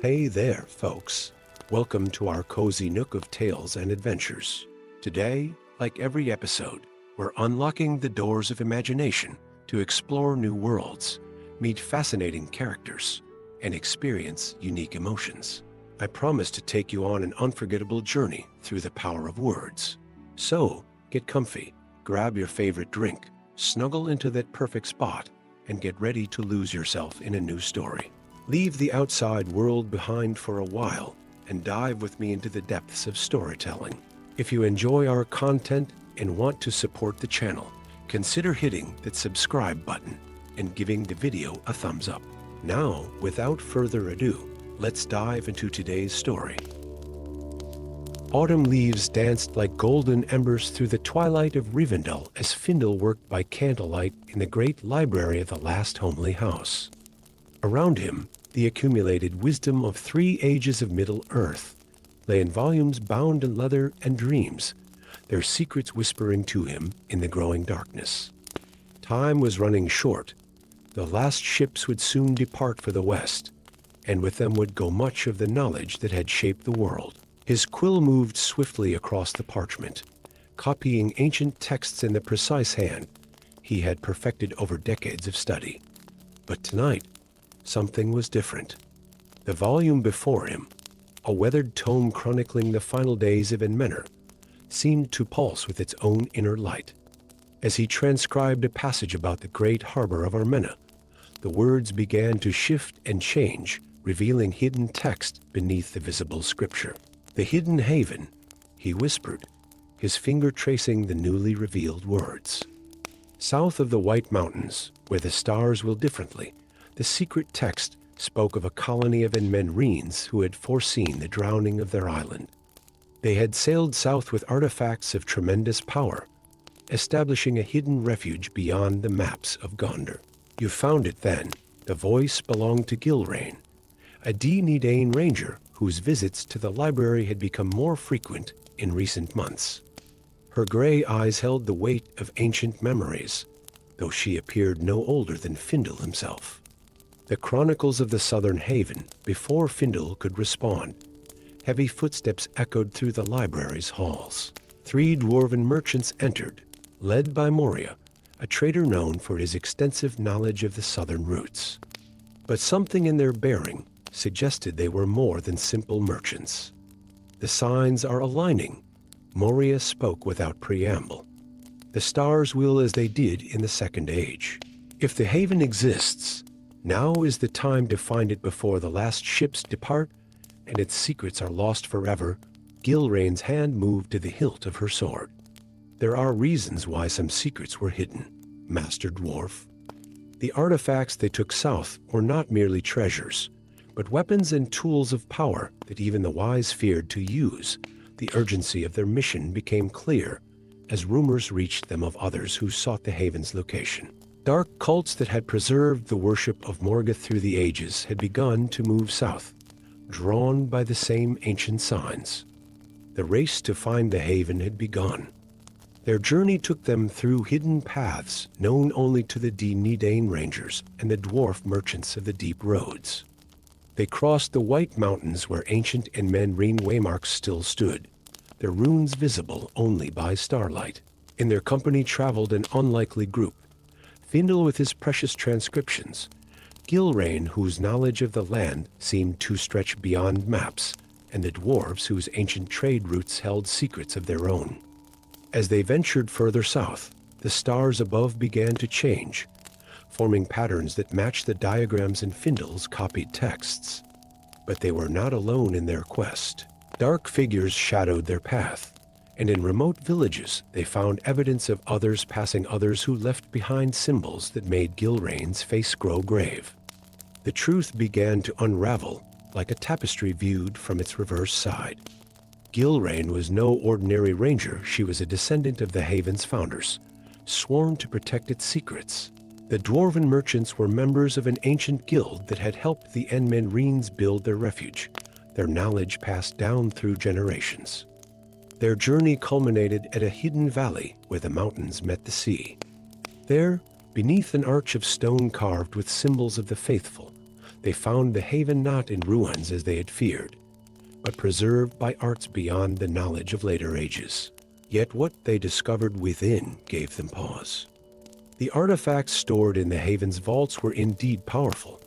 Hey there, folks. Welcome to our cozy nook of tales and adventures. Today, like every episode, we're unlocking the doors of imagination to explore new worlds, meet fascinating characters, and experience unique emotions. I promise to take you on an unforgettable journey through the power of words. So, get comfy, grab your favorite drink, snuggle into that perfect spot, and get ready to lose yourself in a new story. Leave the outside world behind for a while and dive with me into the depths of storytelling. If you enjoy our content and want to support the channel, consider hitting that subscribe button and giving the video a thumbs up. Now, without further ado, let's dive into today's story. Autumn leaves danced like golden embers through the twilight of Rivendell as Findle worked by candlelight in the great library of the last homely house. Around him, the accumulated wisdom of 3 ages of Middle-earth lay in volumes bound in leather and dreams, their secrets whispering to him in the growing darkness. Time was running short. The last ships would soon depart for the west, and with them would go much of the knowledge that had shaped the world. His quill moved swiftly across the parchment, copying ancient texts in the precise hand he had perfected over decades of study. But tonight, something was different. The volume before him, a weathered tome chronicling the final days of Enmenor, seemed to pulse with its own inner light. As he transcribed a passage about the great harbor of Armena, the words began to shift and change, revealing hidden text beneath the visible scripture. The hidden haven, he whispered, his finger tracing the newly revealed words. South of the White Mountains, where the stars will differently, the secret text spoke of a colony of Enmenreans who had foreseen the drowning of their island. They had sailed south with artifacts of tremendous power, establishing a hidden refuge beyond the maps of Gondor. You found it then. The voice belonged to Gilrain, a Dee-Nedain ranger whose visits to the library had become more frequent in recent months. Her gray eyes held the weight of ancient memories, though she appeared no older than Findle himself. The chronicles of the Southern Haven, before Findle could respond. Heavy footsteps echoed through the library's halls. 3 dwarven merchants entered, led by Moria, a trader known for his extensive knowledge of the southern routes. But something in their bearing suggested they were more than simple merchants. The signs are aligning, Moria spoke without preamble. The stars will as they did in the Second Age. If the haven exists, now is the time to find it before the last ships depart and its secrets are lost forever. Gilrain's hand moved to the hilt of her sword. There are reasons why some secrets were hidden, Master Dwarf. The artifacts they took south were not merely treasures, but weapons and tools of power that even the wise feared to use. The urgency of their mission became clear as rumors reached them of others who sought the haven's location. Dark cults that had preserved the worship of Morgoth through the ages had begun to move south, drawn by the same ancient signs. The race to find the haven had begun. Their journey took them through hidden paths known only to the Dee-Nedain rangers and the dwarf merchants of the deep roads. They crossed the White Mountains where ancient Enmenrine waymarks still stood, their runes visible only by starlight. In their company traveled an unlikely group. Findle with his precious transcriptions, Gilrain whose knowledge of the land seemed to stretch beyond maps, and the dwarves whose ancient trade routes held secrets of their own. As they ventured further south, the stars above began to change, forming patterns that matched the diagrams in Findle's copied texts. But they were not alone in their quest. Dark figures shadowed their path, and in remote villages they found evidence of others passing others who left behind symbols that made Gilrain's face grow grave. The truth began to unravel like a tapestry viewed from its reverse side. Gilrain was no ordinary ranger. She was a descendant of the haven's founders, sworn to protect its secrets. The dwarven merchants were members of an ancient guild that had helped the Enmenreans build their refuge, their knowledge passed down through generations. Their journey culminated at a hidden valley where the mountains met the sea. There, beneath an arch of stone carved with symbols of the faithful, They found the haven not in ruins as they had feared, but preserved by arts beyond the knowledge of later ages. Yet what they discovered within gave them pause. The artifacts stored in the haven's vaults were indeed powerful,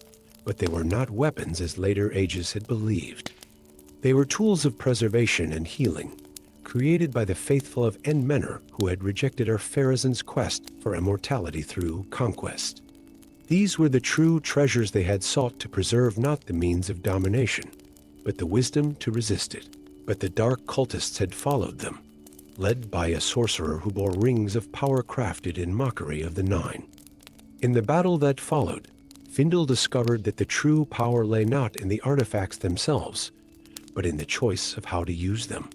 but they were not weapons as later ages had believed. They were tools of preservation and healing, created by the faithful of Enmenor who had rejected Feros' quest for immortality through conquest. These were the true treasures they had sought to preserve, not the means of domination, but the wisdom to resist it. But the dark cultists had followed them, led by a sorcerer who bore rings of power crafted in mockery of the Nine. In the battle that followed, Fyndel discovered that the true power lay not in the artifacts themselves, but in the choice of how to use them.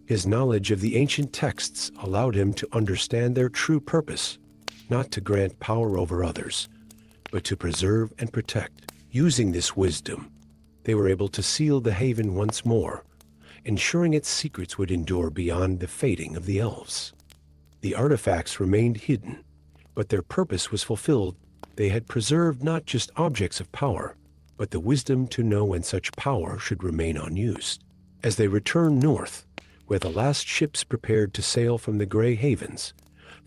His knowledge of the ancient texts allowed him to understand their true purpose, not to grant power over others, but to preserve and protect. Using this wisdom, they were able to seal the haven once more, ensuring its secrets would endure beyond the fading of the elves. The artifacts remained hidden, but their purpose was fulfilled. They had preserved not just objects of power, but the wisdom to know when such power should remain unused. As they returned north, where the last ships prepared to sail from the Grey Havens,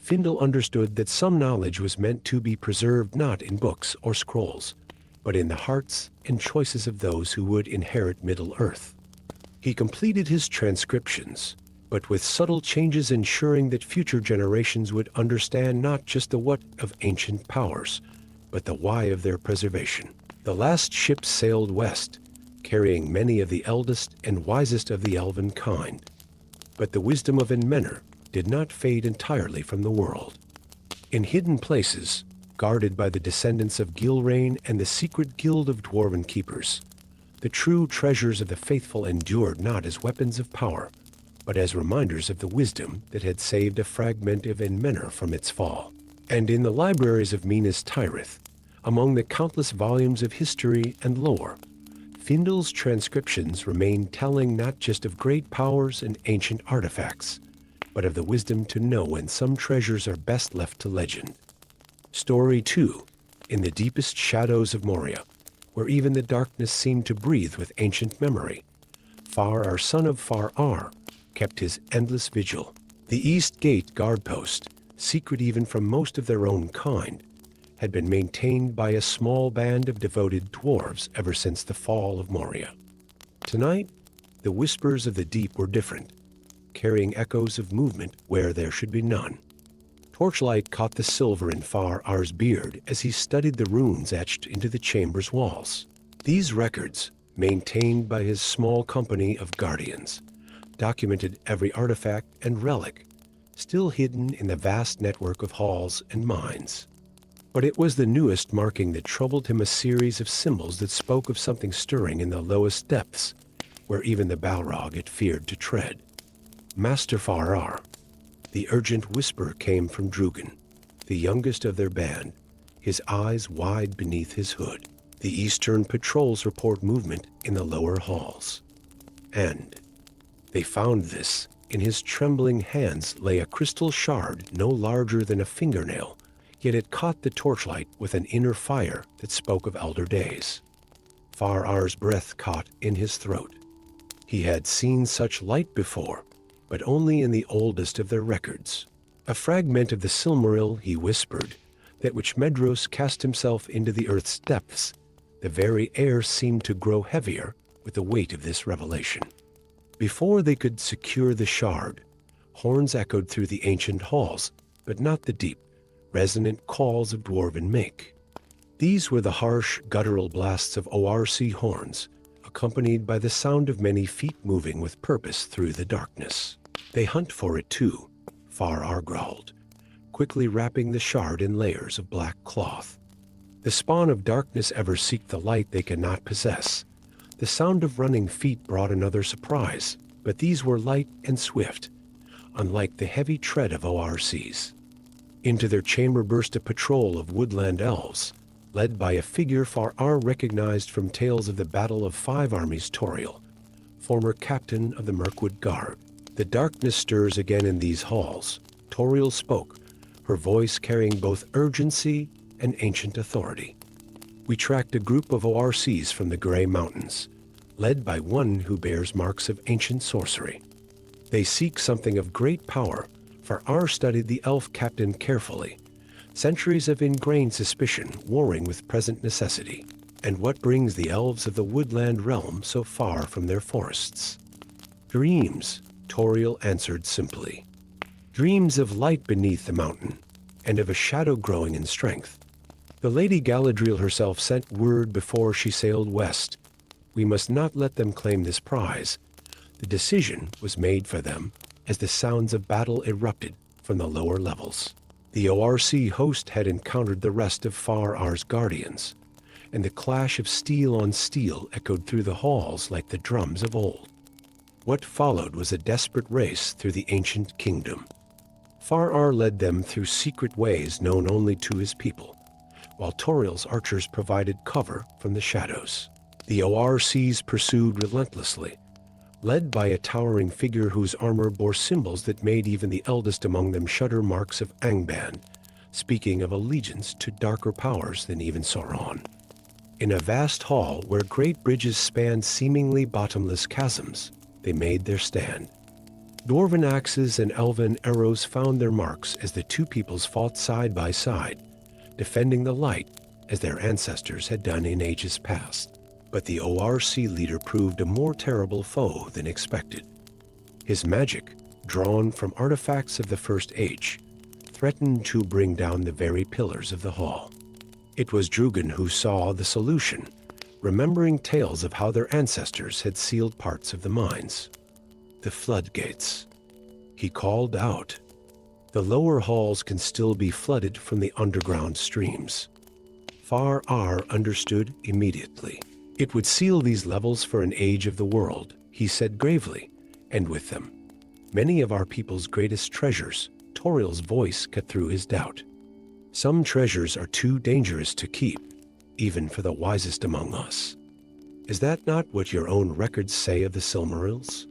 Fyndel understood that some knowledge was meant to be preserved not in books or scrolls, but in the hearts and choices of those who would inherit Middle-earth. He completed his transcriptions, but with subtle changes ensuring that future generations would understand not just the what of ancient powers, but the why of their preservation. The last ships sailed west, carrying many of the eldest and wisest of the elven kind. But the wisdom of Enmenor did not fade entirely from the world. In hidden places, guarded by the descendants of Gilrain and the secret guild of dwarven keepers, the true treasures of the faithful endured not as weapons of power, but as reminders of the wisdom that had saved a fragment of Enmenor from its fall. And in the libraries of Minas Tirith, among the countless volumes of history and lore, Fyndel's transcriptions remain telling not just of great powers and ancient artifacts, but of the wisdom to know when some treasures are best left to legend. Story 2. In the deepest shadows of Moria, where even the darkness seemed to breathe with ancient memory, Far-Ar, son of Far-Ar, kept his endless vigil. The East Gate guard post, secret even from most of their own kind, had been maintained by a small band of devoted dwarves ever since the fall of Moria. Tonight, the whispers of the deep were different, carrying echoes of movement where there should be none. Torchlight caught the silver in Far-Ar's beard as he studied the runes etched into the chamber's walls. These records, maintained by his small company of guardians, documented every artifact and relic, still hidden in the vast network of halls and mines. But it was the newest marking that troubled him, a series of symbols that spoke of something stirring in the lowest depths, where even the Balrog had feared to tread. Master Far-Ar. The urgent whisper came from Drugan, the youngest of their band, his eyes wide beneath his hood. The Eastern patrols report movement in the lower halls. And they found this. In his trembling hands lay a crystal shard no larger than a fingernail, yet it caught the torchlight with an inner fire that spoke of elder days. Far-Ar's breath caught in his throat. He had seen such light before, but only in the oldest of their records. A fragment of the Silmaril, he whispered, that which Medros cast himself into the earth's depths. The very air seemed to grow heavier with the weight of this revelation. Before they could secure the shard, horns echoed through the ancient halls, but not the deep, resonant calls of dwarven make. These were the harsh, guttural blasts of ORC horns, accompanied by the sound of many feet moving with purpose through the darkness. They hunt for it too, Far-Ar growled, quickly wrapping the shard in layers of black cloth. The spawn of darkness ever seek the light they cannot possess. The sound of running feet brought another surprise, but these were light and swift, unlike the heavy tread of ORCs. Into their chamber burst a patrol of woodland elves, led by a figure Far-Ar recognized from tales of the Battle of Five Armies Toriel, former captain of the Mirkwood Guard. The darkness stirs again in these halls, Toriel spoke, her voice carrying both urgency and ancient authority. We tracked a group of ORCs from the Grey Mountains, led by one who bears marks of ancient sorcery. They seek something of great power, for our studied the elf captain carefully, centuries of ingrained suspicion warring with present necessity. And what brings the elves of the woodland realm so far from their forests? Dreams, Toriel answered simply. Dreams of light beneath the mountain, and of a shadow growing in strength. The Lady Galadriel herself sent word before she sailed west. We must not let them claim this prize. The decision was made for them as the sounds of battle erupted from the lower levels. The ORC host had encountered the rest of Far Ar's guardians, and the clash of steel on steel echoed through the halls like the drums of old. What followed was a desperate race through the ancient kingdom. Far Ar led them through secret ways known only to his people, while Toriel's archers provided cover from the shadows. The ORCs pursued relentlessly, led by a towering figure whose armor bore symbols that made even the eldest among them shudder, marks of Angband, speaking of allegiance to darker powers than even Sauron. In a vast hall where great bridges spanned seemingly bottomless chasms, they made their stand. Dwarven axes and elven arrows found their marks as the two peoples fought side by side, defending the light as their ancestors had done in ages past. But the ORC leader proved a more terrible foe than expected. His magic, drawn from artifacts of the First Age, threatened to bring down the very pillars of the hall. It was Drugan who saw the solution, remembering tales of how their ancestors had sealed parts of the mines. The floodgates. He called out. The lower halls can still be flooded from the underground streams. Far Ar understood immediately. It would seal these levels for an age of the world, he said gravely, and with them, many of our people's greatest treasures. Toriel's voice cut through his doubt. Some treasures are too dangerous to keep, even for the wisest among us. Is that not what your own records say of the Silmarils?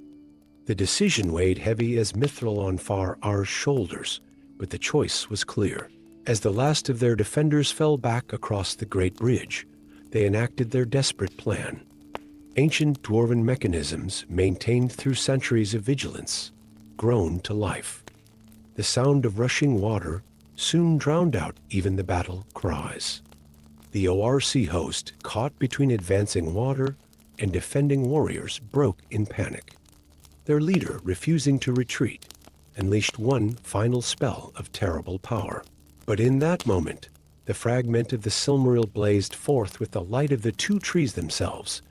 The decision weighed heavy as mithril on Far Ar's shoulders, but the choice was clear. As the last of their defenders fell back across the Great Bridge, they enacted their desperate plan. Ancient dwarven mechanisms, maintained through centuries of vigilance, groaned to life. The sound of rushing water soon drowned out even the battle cries. The ORC host, caught between advancing water and defending warriors, broke in panic. Their leader, refusing to retreat, unleashed one final spell of terrible power. But in that moment, the fragment of the Silmaril blazed forth with the light of the two trees themselves,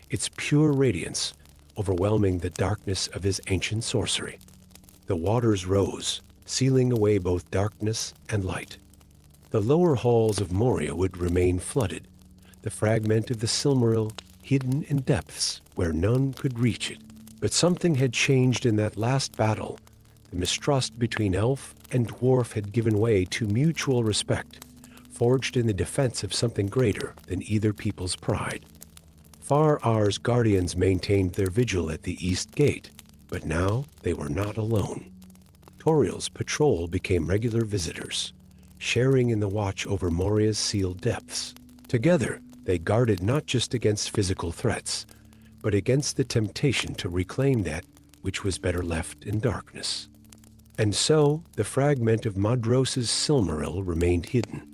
its pure radiance overwhelming the darkness of his ancient sorcery. The waters rose, sealing away both darkness and light. The lower halls of Moria would remain flooded, the fragment of the Silmaril hidden in depths where none could reach it. But something had changed in that last battle. The mistrust between elf and dwarf had given way to mutual respect, forged in the defense of something greater than either people's pride. Far Ar's guardians maintained their vigil at the east gate, but now they were not alone. Toriel's patrol became regular visitors, sharing in the watch over Moria's sealed depths. Together, they guarded not just against physical threats, but against the temptation to reclaim that which was better left in darkness. And so, the fragment of Madros's Silmaril remained hidden,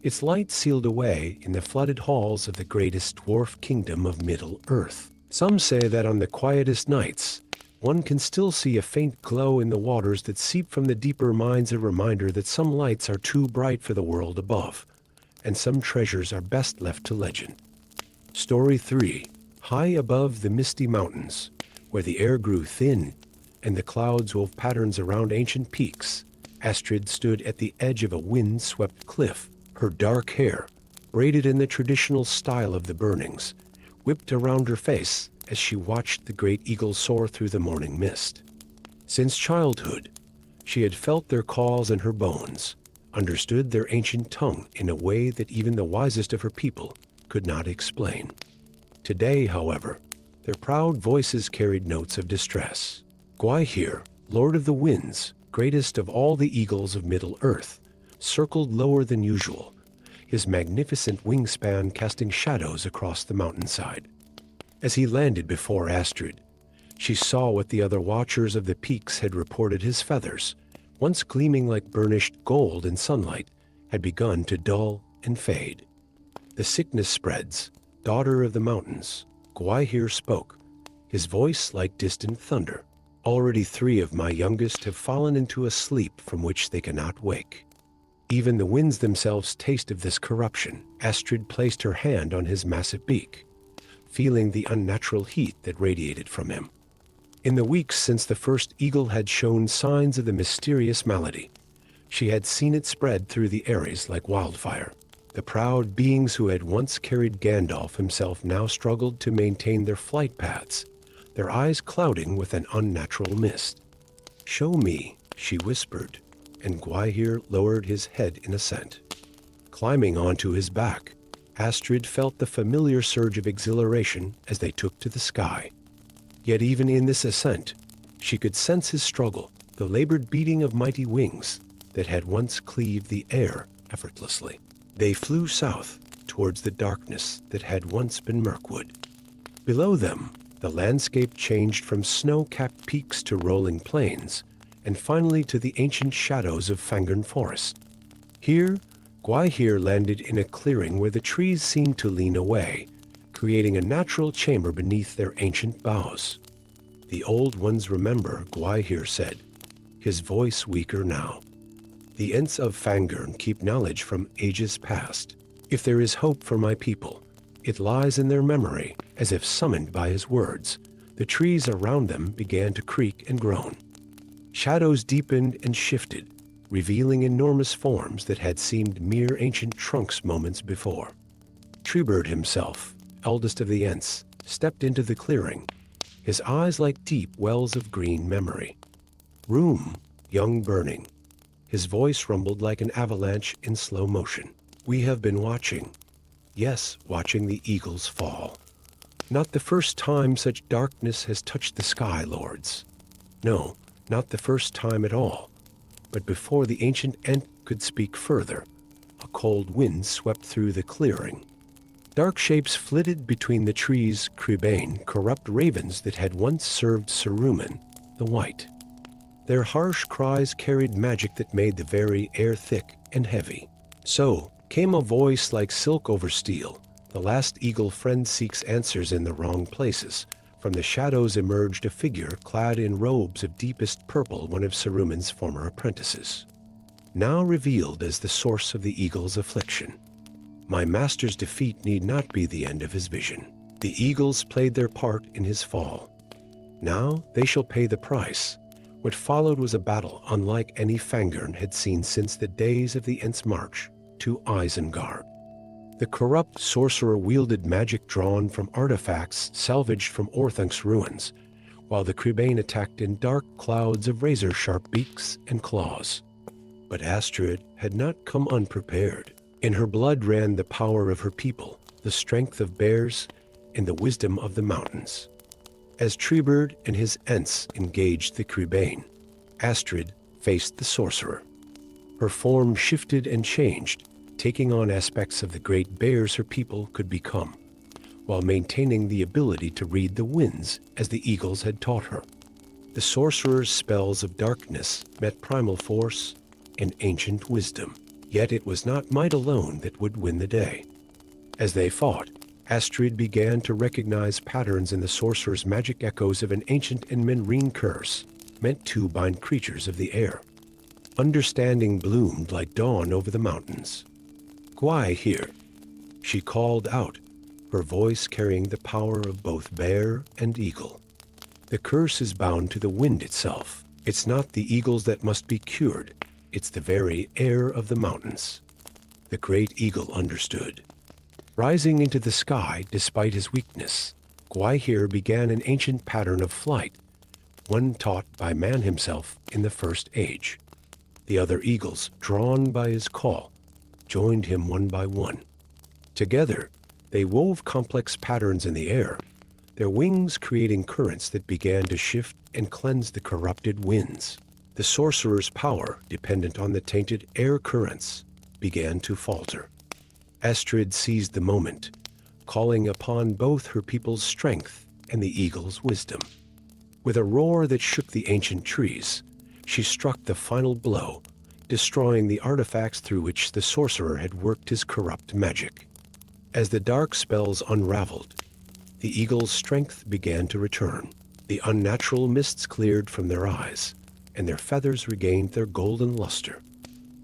its light sealed away in the flooded halls of the greatest dwarf kingdom of Middle-earth. Some say that on the quietest nights, one can still see a faint glow in the waters that seep from the deeper mines, a reminder that some lights are too bright for the world above, and some treasures are best left to legend. Story 3. High above the misty mountains, where the air grew thin and the clouds wove patterns around ancient peaks, Astrid stood at the edge of a wind-swept cliff, her dark hair, braided in the traditional style of the burnings, whipped around her face as she watched the great eagle soar through the morning mist. Since childhood, she had felt their calls in her bones, understood their ancient tongue in a way that even the wisest of her people could not explain. Today, however, their proud voices carried notes of distress. Gwaihir, Lord of the Winds, greatest of all the eagles of Middle-earth, circled lower than usual, his magnificent wingspan casting shadows across the mountainside. As he landed before Astrid, she saw what the other watchers of the peaks had reported: his feathers, once gleaming like burnished gold in sunlight, had begun to dull and fade. "The sickness spreads, daughter of the mountains," Gwaihir spoke, his voice like distant thunder. "Already 3 of my youngest have fallen into a sleep from which they cannot wake." Even the winds themselves taste of this corruption. Astrid placed her hand on his massive beak, feeling the unnatural heat that radiated from him. In the weeks since the first eagle had shown signs of the mysterious malady, she had seen it spread through the areas like wildfire. The proud beings who had once carried Gandalf himself now struggled to maintain their flight paths, their eyes clouding with an unnatural mist. "Show me," she whispered, and Gwaihir lowered his head in assent. Climbing onto his back, Astrid felt the familiar surge of exhilaration as they took to the sky. Yet even in this ascent, she could sense his struggle, the labored beating of mighty wings that had once cleaved the air effortlessly. They flew south towards the darkness that had once been Mirkwood. Below them, the landscape changed from snow-capped peaks to rolling plains, and finally to the ancient shadows of Fangorn Forest. Here, Gwaihir landed in a clearing where the trees seemed to lean away, creating a natural chamber beneath their ancient boughs. "The old ones remember," Gwaihir said, his voice weaker now. "The Ents of Fangorn keep knowledge from ages past. If there is hope for my people, it lies in their memory." As if summoned by his words, the trees around them began to creak and groan. Shadows deepened and shifted, revealing enormous forms that had seemed mere ancient trunks moments before. Treebird himself, eldest of the Ents, stepped into the clearing, his eyes like deep wells of green memory. "Room, young burning." His voice rumbled like an avalanche in slow motion. "We have been watching. Yes, watching the eagles fall. Not the first time such darkness has touched the sky, lords. No, not the first time at all. But before the ancient Ent could speak further, a cold wind swept through the clearing. Dark shapes flitted between the trees, Cribane, corrupt ravens that had once served Saruman, the White. Their harsh cries carried magic that made the very air thick and heavy. So came a voice like silk over steel. "The last eagle friend seeks answers in the wrong places." From the shadows emerged a figure clad in robes of deepest purple, one of Saruman's former apprentices, now revealed as the source of the eagle's affliction. My master's defeat need not be the end of his vision. The eagles played their part in his fall. Now they shall pay the price. What followed was a battle unlike any Fangorn had seen since the days of the Ents' march to Isengard. The corrupt sorcerer wielded magic drawn from artifacts salvaged from Orthunk's ruins, while the Cribane attacked in dark clouds of razor-sharp beaks and claws. But Astrid had not come unprepared. In her blood ran the power of her people, the strength of bears, and the wisdom of the mountains. As Treebird and his Ents engaged the Cribane, Astrid faced the sorcerer. Her form shifted and changed, taking on aspects of the great bears her people could become, while maintaining the ability to read the winds as the eagles had taught her. The sorcerer's spells of darkness met primal force and ancient wisdom, yet it was not might alone that would win the day. As they fought, Astrid began to recognize patterns in the sorcerer's magic, echoes of an ancient and menrine curse, meant to bind creatures of the air. Understanding bloomed like dawn over the mountains. "Gwaihir," she called out, her voice carrying the power of both bear and eagle. "The curse is bound to the wind itself. It's not the eagles that must be cured. It's the very air of the mountains." The great eagle understood. Rising into the sky despite his weakness, Gwaihir began an ancient pattern of flight, one taught by man himself in the First Age. The other eagles, drawn by his call, joined him one by one. Together, they wove complex patterns in the air, their wings creating currents that began to shift and cleanse the corrupted winds. The sorcerer's power, dependent on the tainted air currents, began to falter. Estrid seized the moment, calling upon both her people's strength and the eagle's wisdom. With a roar that shook the ancient trees, she struck the final blow, destroying the artifacts through which the sorcerer had worked his corrupt magic. As the dark spells unraveled, the eagle's strength began to return. The unnatural mists cleared from their eyes, and their feathers regained their golden luster.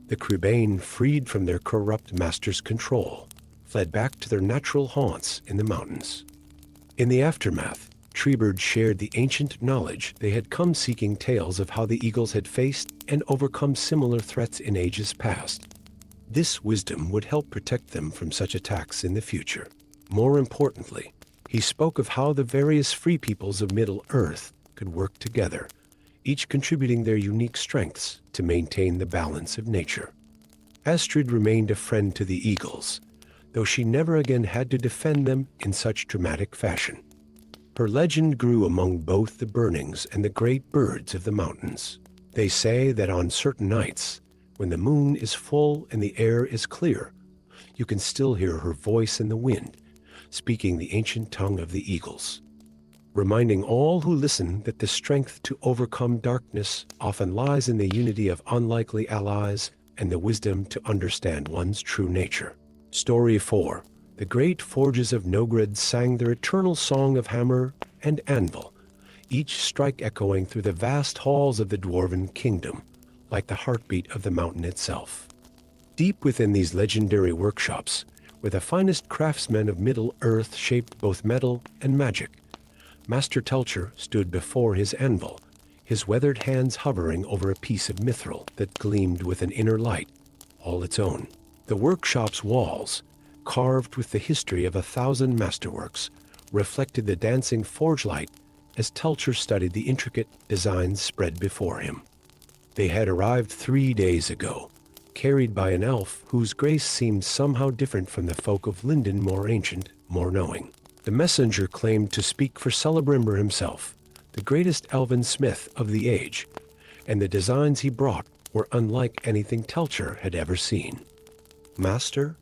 The Cribane, freed from their corrupt master's control, fled back to their natural haunts in the mountains. In the aftermath, Treebird shared the ancient knowledge they had come seeking, tales of how the eagles had faced and overcome similar threats in ages past. This wisdom would help protect them from such attacks in the future. More importantly, he spoke of how the various free peoples of Middle-earth could work together, each contributing their unique strengths to maintain the balance of nature. Astrid remained a friend to the eagles, though she never again had to defend them in such dramatic fashion. Her legend grew among both the burnings and the great birds of the mountains. They say that on certain nights, when the moon is full and the air is clear, you can still hear her voice in the wind, speaking the ancient tongue of the eagles, reminding all who listen that the strength to overcome darkness often lies in the unity of unlikely allies and the wisdom to understand one's true nature. Story 4. The great forges of Nogrid sang their eternal song of hammer and anvil, each strike echoing through the vast halls of the dwarven kingdom, like the heartbeat of the mountain itself. Deep within these legendary workshops, where the finest craftsmen of Middle-earth shaped both metal and magic, Master Telcher stood before his anvil, his weathered hands hovering over a piece of mithril that gleamed with an inner light, all its own. The workshop's walls, carved with the history of 1,000 masterworks, reflected the dancing forge light as Telcher studied the intricate designs spread before him. They had arrived 3 days ago, carried by an elf whose grace seemed somehow different from the folk of Linden, more ancient, more knowing. The messenger claimed to speak for Celebrimber himself, the greatest elven smith of the age, and the designs he brought were unlike anything Telcher had ever seen. Master?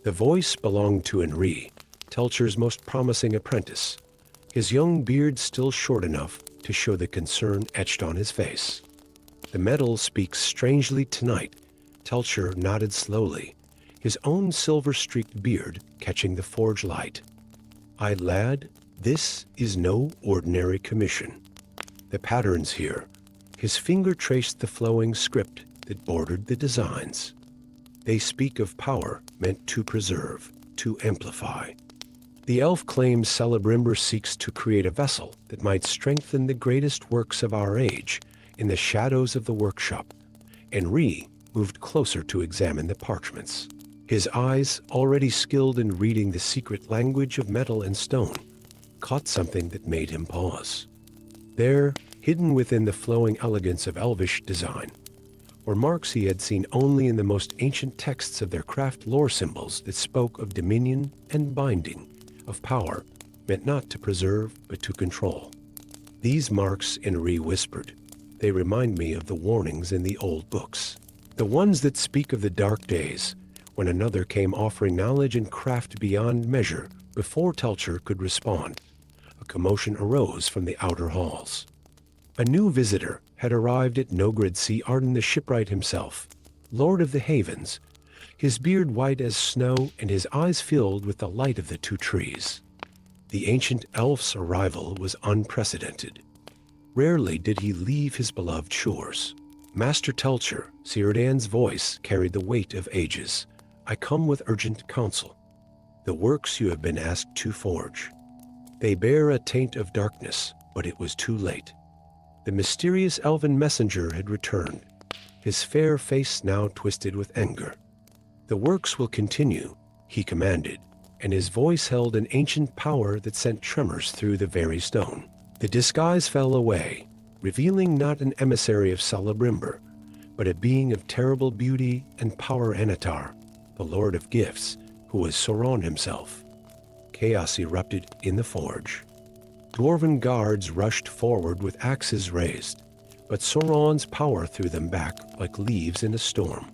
The voice belonged to Henri, Telcher's most promising apprentice, his young beard still short enough to show the concern etched on his face. The metal speaks strangely tonight. Telcher nodded slowly, his own silver-streaked beard catching the forge light. "Aye, lad, this is no ordinary commission. The patterns here," his finger traced the flowing script that bordered the designs. "They speak of power meant to preserve, to amplify." The elf claims Celebrimber seeks to create a vessel that might strengthen the greatest works of our age in the shadows of the workshop. Henri moved closer to examine the parchments. His eyes, already skilled in reading the secret language of metal and stone, caught something that made him pause. There, hidden within the flowing elegance of elvish design, were marks he had seen only in the most ancient texts of their craft lore, symbols that spoke of dominion and binding, of power meant not to preserve but to control. "These marks," Henri whispered, "they remind me of the warnings in the old books, the ones that speak of the dark days when another came offering knowledge and craft beyond measure." Before Telcher could respond, a commotion arose from the outer halls. A new visitor had arrived at Nogrid, Arden the shipwright himself, lord of the havens, his beard white as snow and his eyes filled with the light of the two trees. The ancient elf's arrival was unprecedented. Rarely did he leave his beloved shores. "Master Telcher," Círdan's voice carried the weight of ages, "I come with urgent counsel. The works you have been asked to forge, they bear a taint of darkness, but it was too late." The mysterious elven messenger had returned, his fair face now twisted with anger. "The works will continue," he commanded, and his voice held an ancient power that sent tremors through the very stone. The disguise fell away, revealing not an emissary of Celebrimber, but a being of terrible beauty and power, Anatar, the Lord of Gifts, who was Sauron himself. Chaos erupted in the forge. Dwarven guards rushed forward with axes raised, but Sauron's power threw them back like leaves in a storm.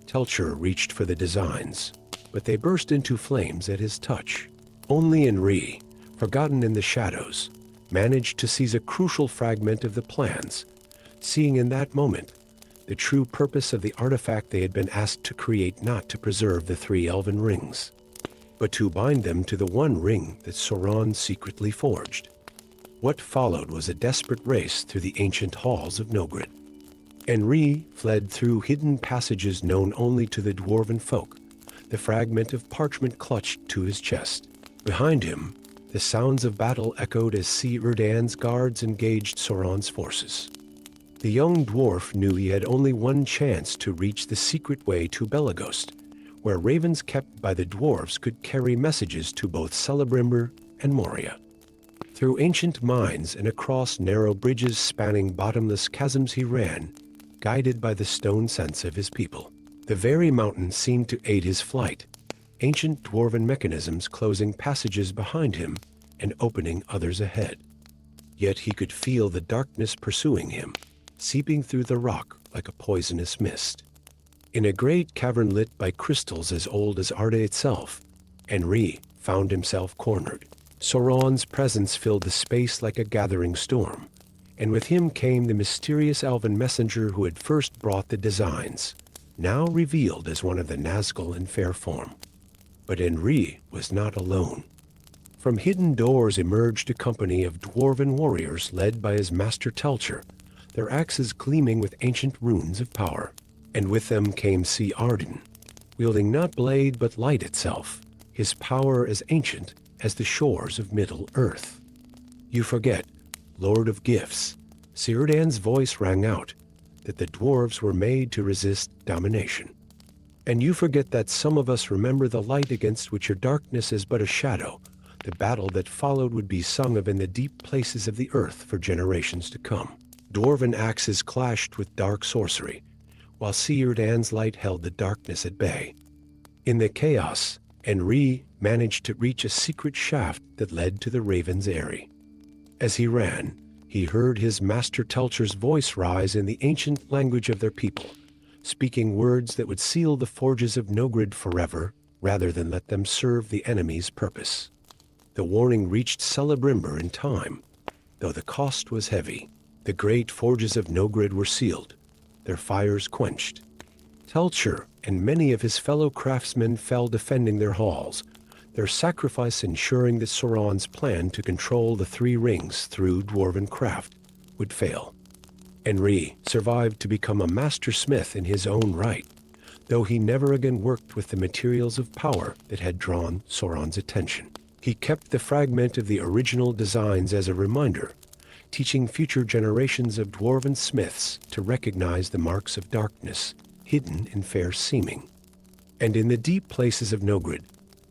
Telcher reached for the designs, but they burst into flames at his touch. Only Enri, forgotten in the shadows, managed to seize a crucial fragment of the plans, seeing in that moment the true purpose of the artifact they had been asked to create, not to preserve the 3 elven rings, but to bind them to the one ring that Sauron secretly forged. What followed was a desperate race through the ancient halls of Nogrid. Enri fled through hidden passages known only to the dwarven folk, the fragment of parchment clutched to his chest. Behind him, the sounds of battle echoed as Círdan's guards engaged Sauron's forces. The young dwarf knew he had only one chance to reach the secret way to Belagost, where ravens kept by the dwarves could carry messages to both Celebrimbor and Moria. Through ancient mines and across narrow bridges spanning bottomless chasms he ran, guided by the stone sense of his people. The very mountain seemed to aid his flight, ancient dwarven mechanisms closing passages behind him and opening others ahead. Yet he could feel the darkness pursuing him, seeping through the rock like a poisonous mist. In a great cavern lit by crystals as old as Arda itself, Enri found himself cornered. Sauron's presence filled the space like a gathering storm, and with him came the mysterious elven messenger who had first brought the designs, now revealed as one of the Nazgul in fair form. But Enri was not alone. From hidden doors emerged a company of dwarven warriors led by his master Telcher, their axes gleaming with ancient runes of power. And with them came Círdan, wielding not blade but light itself, his power as ancient as the shores of Middle-earth. "You forget, Lord of Gifts," Círdan's voice rang out, "that the dwarves were made to resist domination. And you forget that some of us remember the light against which your darkness is but a shadow. The battle that followed would be sung of in the deep places of the earth for generations to come." Dwarven axes clashed with dark sorcery, while Círdan's light held the darkness at bay. In the chaos, Enri managed to reach a secret shaft that led to the Raven's Eyrie. As he ran, he heard his master Telcher's voice rise in the ancient language of their people, speaking words that would seal the forges of Nogrid forever, rather than let them serve the enemy's purpose. The warning reached Celebrimbor in time, though the cost was heavy. The great forges of Nogrid were sealed, their fires quenched. Telcher and many of his fellow craftsmen fell defending their halls, their sacrifice ensuring that Sauron's plan to control the 3 rings through dwarven craft would fail. Enri survived to become a master smith in his own right, though he never again worked with the materials of power that had drawn Sauron's attention. He kept the fragment of the original designs as a reminder, teaching future generations of dwarven smiths to recognize the marks of darkness hidden in fair seeming. And in the deep places of Nogrid,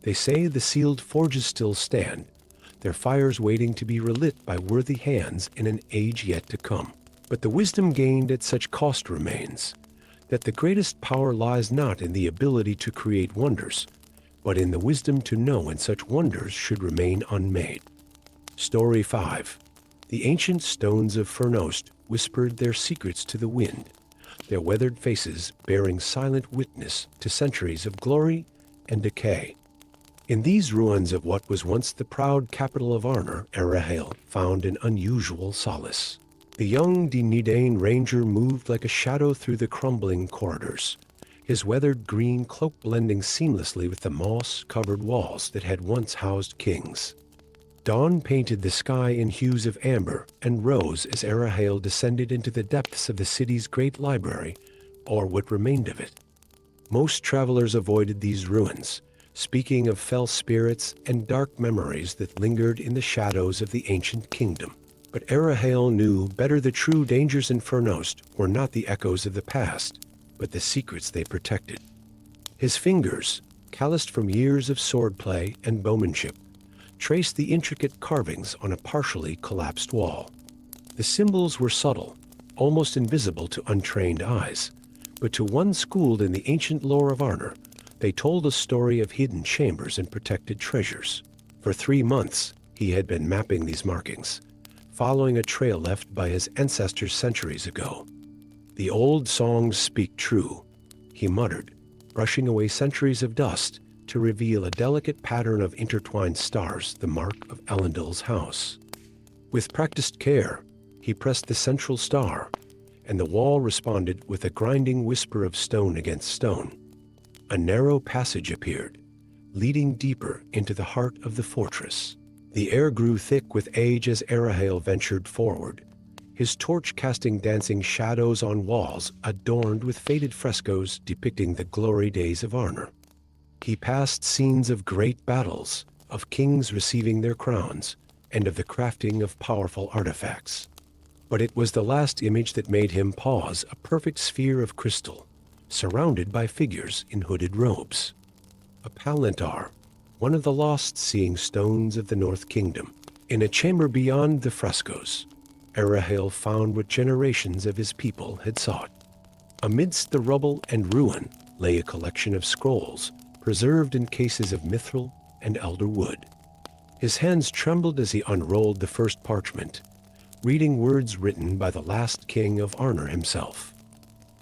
they say the sealed forges still stand, their fires waiting to be relit by worthy hands in an age yet to come. But the wisdom gained at such cost remains, that the greatest power lies not in the ability to create wonders, but in the wisdom to know when such wonders should remain unmade. Story 5. The ancient stones of Feros whispered their secrets to the wind, their weathered faces bearing silent witness to centuries of glory and decay. In these ruins of what was once the proud capital of Arnor, Erebor found an unusual solace. The young Díndain ranger moved like a shadow through the crumbling corridors, his weathered green cloak blending seamlessly with the moss-covered walls that had once housed kings. Dawn painted the sky in hues of amber and rose as Erebor descended into the depths of the city's great library, or what remained of it. Most travelers avoided these ruins, speaking of fell spirits and dark memories that lingered in the shadows of the ancient kingdom. But Erebor knew better the true dangers in Feros were not the echoes of the past, but the secrets they protected. His fingers, calloused from years of swordplay and bowmanship, traced the intricate carvings on a partially collapsed wall. The symbols were subtle, almost invisible to untrained eyes, but to one schooled in the ancient lore of Arnor, they told a story of hidden chambers and protected treasures. For 3 months, he had been mapping these markings, following a trail left by his ancestors centuries ago. "The old songs speak true," he muttered, brushing away centuries of dust to reveal a delicate pattern of intertwined stars, the mark of Elendil's house. With practiced care, he pressed the central star, and the wall responded with a grinding whisper of stone against stone. A narrow passage appeared, leading deeper into the heart of the fortress. The air grew thick with age as Arahel ventured forward, his torch casting dancing shadows on walls adorned with faded frescoes depicting the glory days of Arnor. He passed scenes of great battles, of kings receiving their crowns, and of the crafting of powerful artifacts. But it was the last image that made him pause, a perfect sphere of crystal, surrounded by figures in hooded robes. A palantar, one of the lost-seeing stones of the North Kingdom. In a chamber beyond the frescoes, Arahel found what generations of his people had sought. Amidst the rubble and ruin lay a collection of scrolls, preserved in cases of mithril and elder wood. His hands trembled as he unrolled the first parchment, reading words written by the last king of Arnor himself.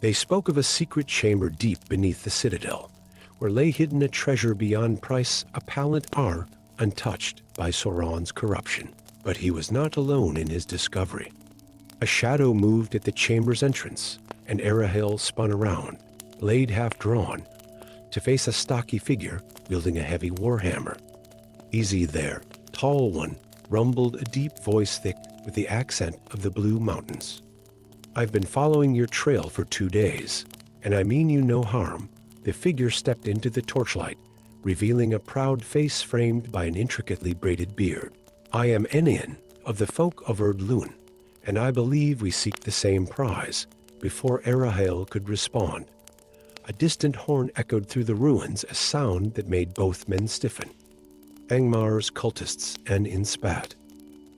They spoke of a secret chamber deep beneath the citadel, where lay hidden a treasure beyond price, a palantar untouched by Sauron's corruption. But he was not alone in his discovery. A shadow moved at the chamber's entrance, and Arahel spun around, blade half drawn, to face a stocky figure wielding a heavy warhammer. "Easy there, tall one," rumbled a deep voice thick with the accent of the Blue Mountains. "I've been following your trail for 2 days, and I mean you no harm." The figure stepped into the torchlight, revealing a proud face framed by an intricately braided beard. "I am Enin, of the folk of Erdlun, and I believe we seek the same prize." Before Arahel could respond, a distant horn echoed through the ruins, a sound that made both men stiffen. Angmar's cultists and Inspat.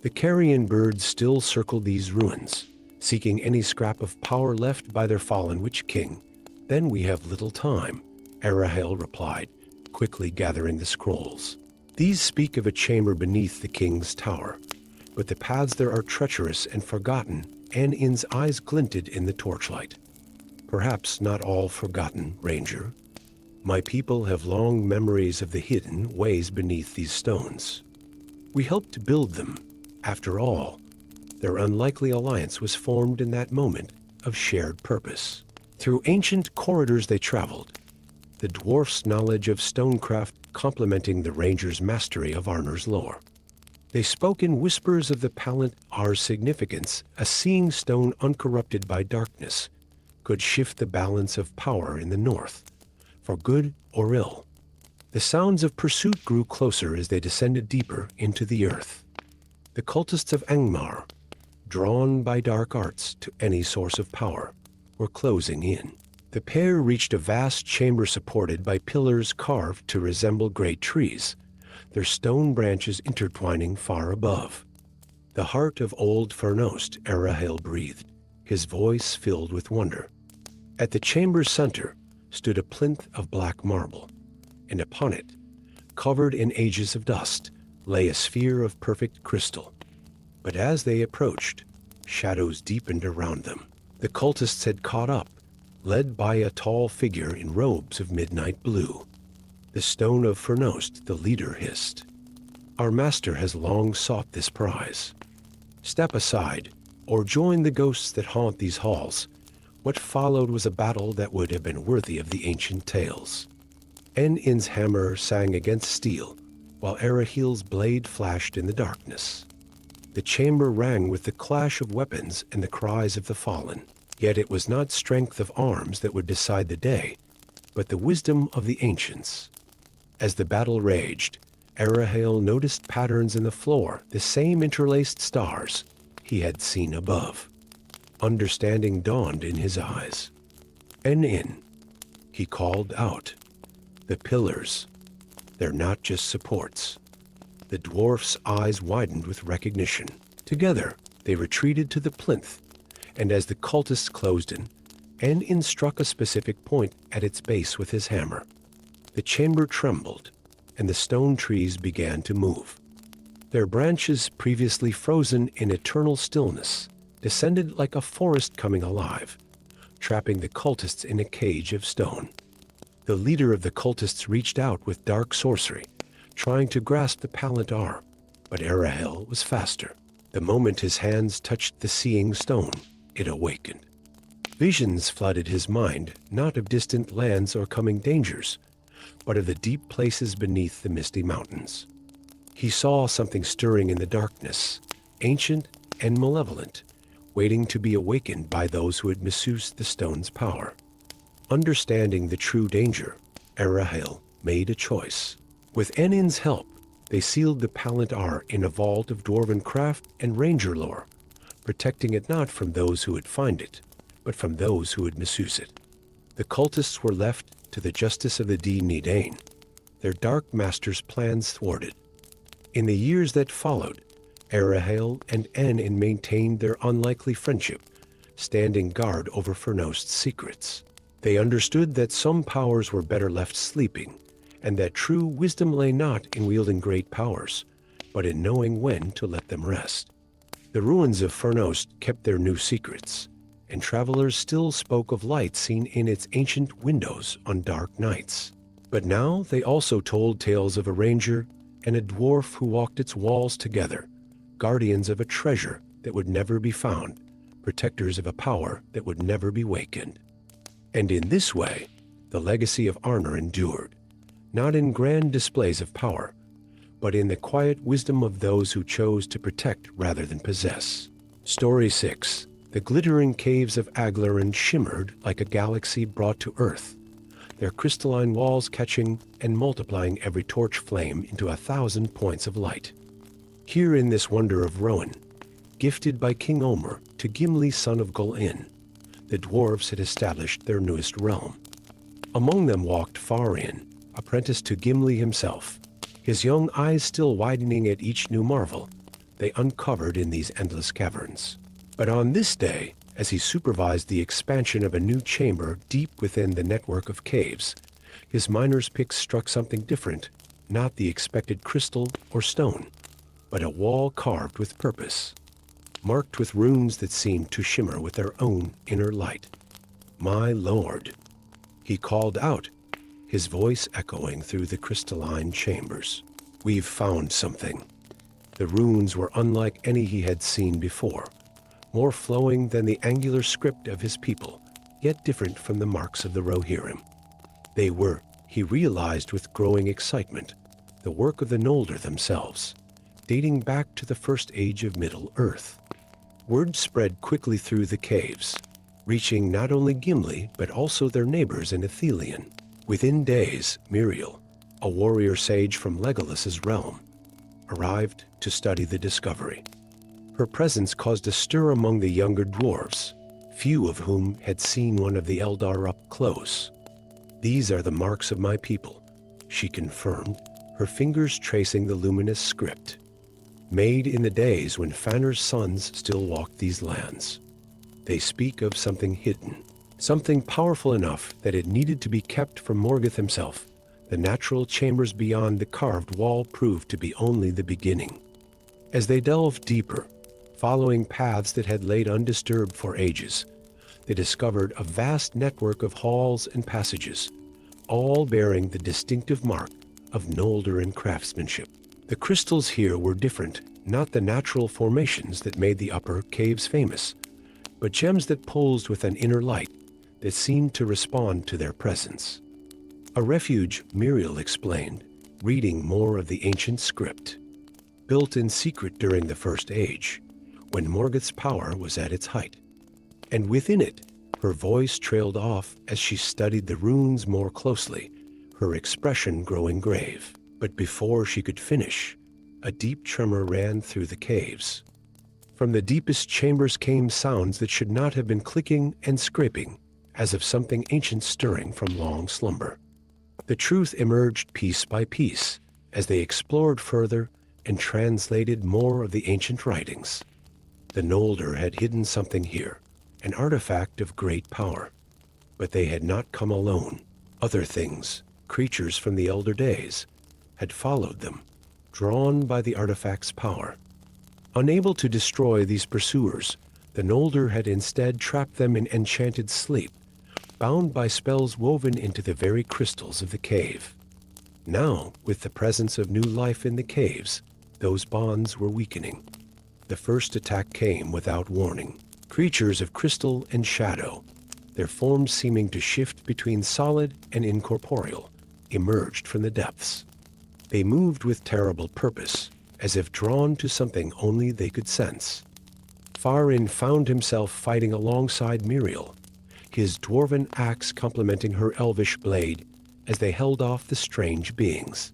The carrion birds still circled these ruins, seeking any scrap of power left by their fallen witch king. "Then we have little time," Arahel replied, quickly gathering the scrolls. "These speak of a chamber beneath the king's tower, but the paths there are treacherous and forgotten." Anin's eyes glinted in the torchlight. "Perhaps not all forgotten, Ranger. My people have long memories of the hidden ways beneath these stones. We helped to build them. After all, their unlikely alliance was formed in that moment of shared purpose." Through ancient corridors they traveled, the dwarf's knowledge of stonecraft complementing the ranger's mastery of Arnor's lore. They spoke in whispers of the palantar's significance. A seeing stone uncorrupted by darkness could shift the balance of power in the north, for good or ill. The sounds of pursuit grew closer as they descended deeper into the earth. The cultists of Angmar, drawn by dark arts to any source of power, were closing in. The pair reached a vast chamber supported by pillars carved to resemble great trees, their stone branches intertwining far above. "The heart of old Feros," Arahel breathed, his voice filled with wonder. At the chamber's center stood a plinth of black marble, and upon it, covered in ages of dust, lay a sphere of perfect crystal. But as they approached, shadows deepened around them. The cultists had caught up, led by a tall figure in robes of midnight blue. "The stone of Feros," the leader hissed. "Our master has long sought this prize. Step aside, or join the ghosts that haunt these halls." What followed was a battle that would have been worthy of the ancient tales. Anin's hammer sang against steel, while Arahel's blade flashed in the darkness. The chamber rang with the clash of weapons and the cries of the fallen. Yet it was not strength of arms that would decide the day, but the wisdom of the ancients. As the battle raged, Arahel noticed patterns in the floor, the same interlaced stars he had seen above. Understanding dawned in his eyes. "Enin," he called out. "The pillars, they're not just supports." The dwarf's eyes widened with recognition. Together, they retreated to the plinth, and as the cultists closed in, Anin struck a specific point at its base with his hammer. The chamber trembled, and the stone trees began to move. Their branches, previously frozen in eternal stillness, descended like a forest coming alive, trapping the cultists in a cage of stone. The leader of the cultists reached out with dark sorcery, trying to grasp the palantir, but Arahel was faster. The moment his hands touched the seeing stone, it awakened. Visions flooded his mind, not of distant lands or coming dangers, but of the deep places beneath the misty mountains. He saw something stirring in the darkness, ancient and malevolent, waiting to be awakened by those who had misused the stone's power. Understanding the true danger, Arahel made a choice. With Enin's help, they sealed the palantir in a vault of dwarven craft and ranger lore, protecting it not from those who would find it, but from those who would misuse it. The cultists were left to the justice of the Dee Nidain, their dark master's plans thwarted. In the years that followed, Arahel and Enin maintained their unlikely friendship, standing guard over Feros' secrets. They understood that some powers were better left sleeping, and that true wisdom lay not in wielding great powers, but in knowing when to let them rest. The ruins of Feros kept their new secrets, and travelers still spoke of light seen in its ancient windows on dark nights. But now they also told tales of a ranger and a dwarf who walked its walls together, guardians of a treasure that would never be found, protectors of a power that would never be wakened. And in this way, the legacy of Arnor endured, not in grand displays of power, but in the quiet wisdom of those who chose to protect rather than possess. Story 6. The glittering caves of Aglaran shimmered like a galaxy brought to Earth, their crystalline walls catching and multiplying every torch flame into 1,000 points of light. Here in this wonder of Rowan, gifted by King Omer to Gimli son of Gol-In, the dwarves had established their newest realm. Among them walked Farin, apprentice to Gimli himself, his young eyes still widening at each new marvel they uncovered in these endless caverns. But on this day, as he supervised the expansion of a new chamber deep within the network of caves, his miner's pick struck something different, not the expected crystal or stone, but a wall carved with purpose, marked with runes that seemed to shimmer with their own inner light. "My lord," he called out, his voice echoing through the crystalline chambers. "We've found something." The runes were unlike any he had seen before, more flowing than the angular script of his people, yet different from the marks of the Rohirrim. They were, he realized with growing excitement, the work of the Noldor themselves, dating back to the first age of Middle-earth. Word spread quickly through the caves, reaching not only Gimli but also their neighbors in Ithilien. Within days, Miriel, a warrior sage from Legolas's realm, arrived to study the discovery. Her presence caused a stir among the younger dwarves, few of whom had seen one of the Eldar up close. "These are the marks of my people," she confirmed, her fingers tracing the luminous script. "Made in the days when Fanar's sons still walked these lands. They speak of something hidden, something powerful enough that it needed to be kept from Morgoth himself. The natural chambers beyond the carved wall proved to be only the beginning." As they delved deeper, following paths that had laid undisturbed for ages, they discovered a vast network of halls and passages, all bearing the distinctive mark of Noldoran craftsmanship. The crystals here were different, not the natural formations that made the upper caves famous, but gems that pulsed with an inner light that seemed to respond to their presence. A refuge, Miriel explained, reading more of the ancient script. Built in secret during the First Age, when Morgoth's power was at its height. And within it, her voice trailed off as she studied the runes more closely, her expression growing grave. But before she could finish, a deep tremor ran through the caves. From the deepest chambers came sounds that should not have been clicking and scraping, as of something ancient stirring from long slumber. The truth emerged piece by piece as they explored further and translated more of the ancient writings. The Noldor had hidden something here, an artifact of great power. But they had not come alone. Other things, creatures from the elder days, had followed them, drawn by the artifact's power. Unable to destroy these pursuers, the Noldor had instead trapped them in enchanted sleep, bound by spells woven into the very crystals of the cave. Now, with the presence of new life in the caves, those bonds were weakening. The first attack came without warning. Creatures of crystal and shadow, their forms seeming to shift between solid and incorporeal, emerged from the depths. They moved with terrible purpose, as if drawn to something only they could sense. Farin found himself fighting alongside Miriel, his dwarven axe complementing her elvish blade as they held off the strange beings.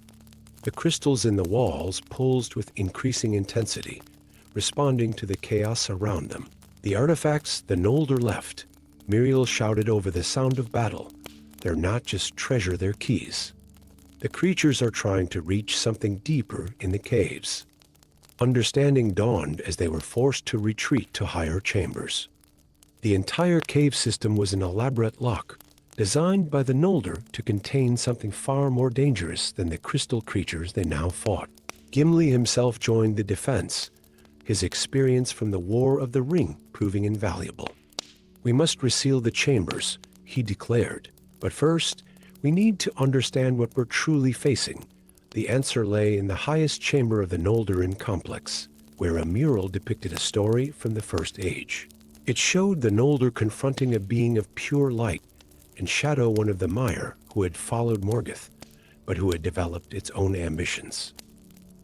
The crystals in the walls pulsed with increasing intensity, responding to the chaos around them. The artifacts the Noldor left, Miriel shouted over the sound of battle. They're not just treasure, they're keys. The creatures are trying to reach something deeper in the caves. Understanding dawned as they were forced to retreat to higher chambers. The entire cave system was an elaborate lock, designed by the Noldor to contain something far more dangerous than the crystal creatures they now fought. Gimli himself joined the defense, his experience from the War of the Ring proving invaluable. "We must reseal the chambers," he declared. "But first, we need to understand what we're truly facing." The answer lay in the highest chamber of the Noldorin complex, where a mural depicted a story from the First Age. It showed the Noldor confronting a being of pure light, and Shadow, one of the Mire, who had followed Morgoth, but who had developed its own ambitions.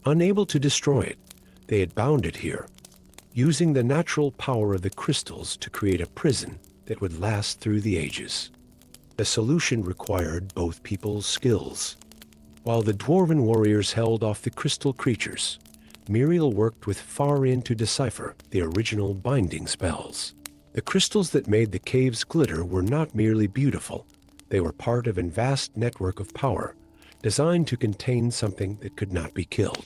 Unable to destroy it, they had bound it here, using the natural power of the crystals to create a prison that would last through the ages. The solution required both people's skills. While the dwarven warriors held off the crystal creatures, Miriel worked with Farin to decipher the original binding spells. The crystals that made the caves glitter were not merely beautiful. They were part of a vast network of power, designed to contain something that could not be killed.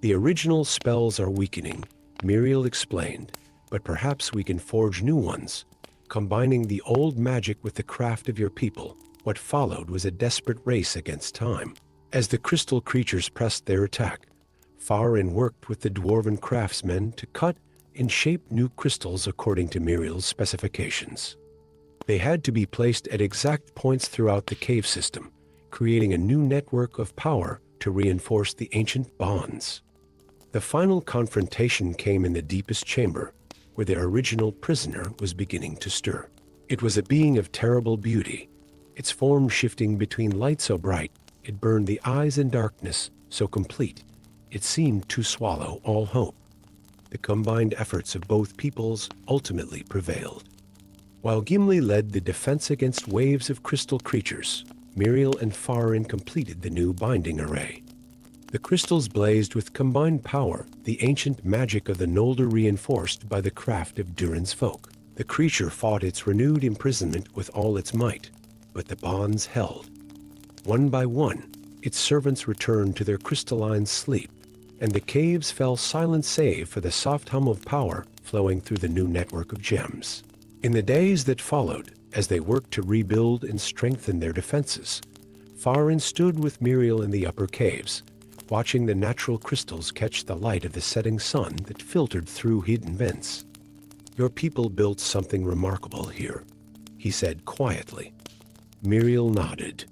"The original spells are weakening," Miriel explained, "but perhaps we can forge new ones, combining the old magic with the craft of your people." What followed was a desperate race against time. As the crystal creatures pressed their attack, Farin worked with the dwarven craftsmen to cut and shape new crystals according to Miriel's specifications. They had to be placed at exact points throughout the cave system, creating a new network of power to reinforce the ancient bonds. The final confrontation came in the deepest chamber, where their original prisoner was beginning to stir. It was a being of terrible beauty, its form shifting between light so bright it burned the eyes and darkness so complete it seemed to swallow all hope. The combined efforts of both peoples ultimately prevailed. While Gimli led the defense against waves of crystal creatures, Miriel and Farin completed the new binding array. The crystals blazed with combined power, the ancient magic of the Noldor reinforced by the craft of Durin's folk. The creature fought its renewed imprisonment with all its might, but the bonds held. One by one, its servants returned to their crystalline sleep, and the caves fell silent save for the soft hum of power flowing through the new network of gems. In the days that followed, as they worked to rebuild and strengthen their defenses, Farin stood with Miriel in the upper caves, watching the natural crystals catch the light of the setting sun that filtered through hidden vents. "Your people built something remarkable here," he said quietly. Miriel nodded.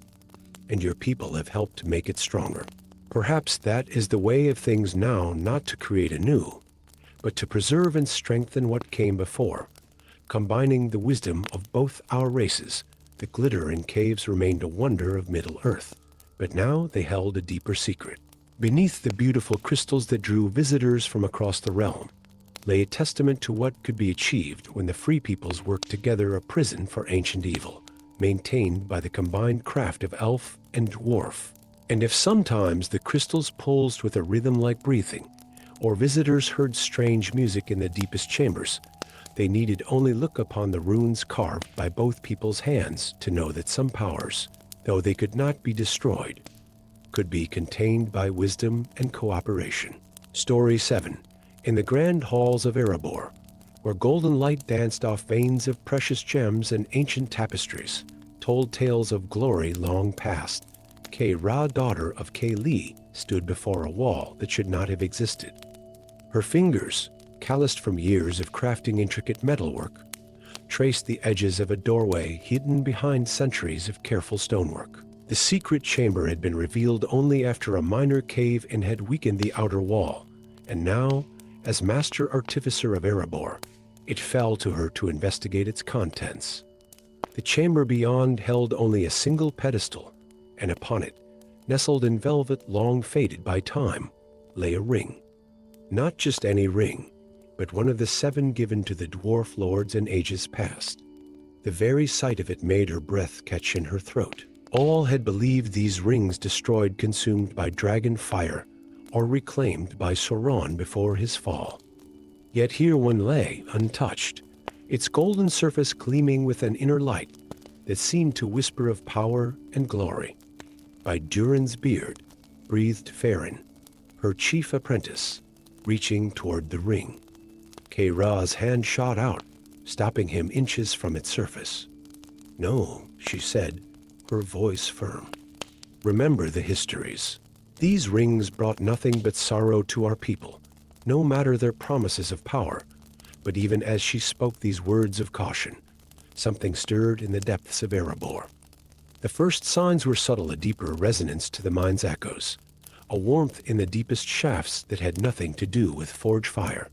"And your people have helped make it stronger. Perhaps that is the way of things now, not to create anew, but to preserve and strengthen what came before. Combining the wisdom of both our races, the glitter in caves remained a wonder of Middle-earth, but now they held a deeper secret. Beneath the beautiful crystals that drew visitors from across the realm lay a testament to what could be achieved when the free peoples worked together, a prison for ancient evil, maintained by the combined craft of elf and dwarf. And if sometimes the crystals pulsed with a rhythm like breathing, or visitors heard strange music in the deepest chambers, they needed only look upon the runes carved by both people's hands to know that some powers, though they could not be destroyed, could be contained by wisdom and cooperation. Story 7. In the grand halls of Erebor, where golden light danced off veins of precious gems and ancient tapestries, told tales of glory long past, Ra, daughter of Li, stood before a wall that should not have existed. Her fingers, calloused from years of crafting intricate metalwork, traced the edges of a doorway hidden behind centuries of careful stonework. The secret chamber had been revealed only after a minor cave-in had weakened the outer wall, and now, as master artificer of Erebor, it fell to her to investigate its contents. The chamber beyond held only a single pedestal, and upon it, nestled in velvet long faded by time, lay a ring. Not just any ring, but one of the 7 given to the dwarf lords in ages past. The very sight of it made her breath catch in her throat. All had believed these rings destroyed consumed by dragon fire or reclaimed by Sauron before his fall. Yet here one lay, untouched, its golden surface gleaming with an inner light that seemed to whisper of power and glory. By Durin's beard breathed Farron, her chief apprentice, reaching toward the ring. Kay-Ra's hand shot out, stopping him inches from its surface. "No," she said, her voice firm. "Remember the histories. These rings brought nothing but sorrow to our people, no matter their promises of power." But even as she spoke these words of caution, something stirred in the depths of Erebor. The first signs were subtle, a deeper resonance to the mind's echoes, a warmth in the deepest shafts that had nothing to do with forge fire.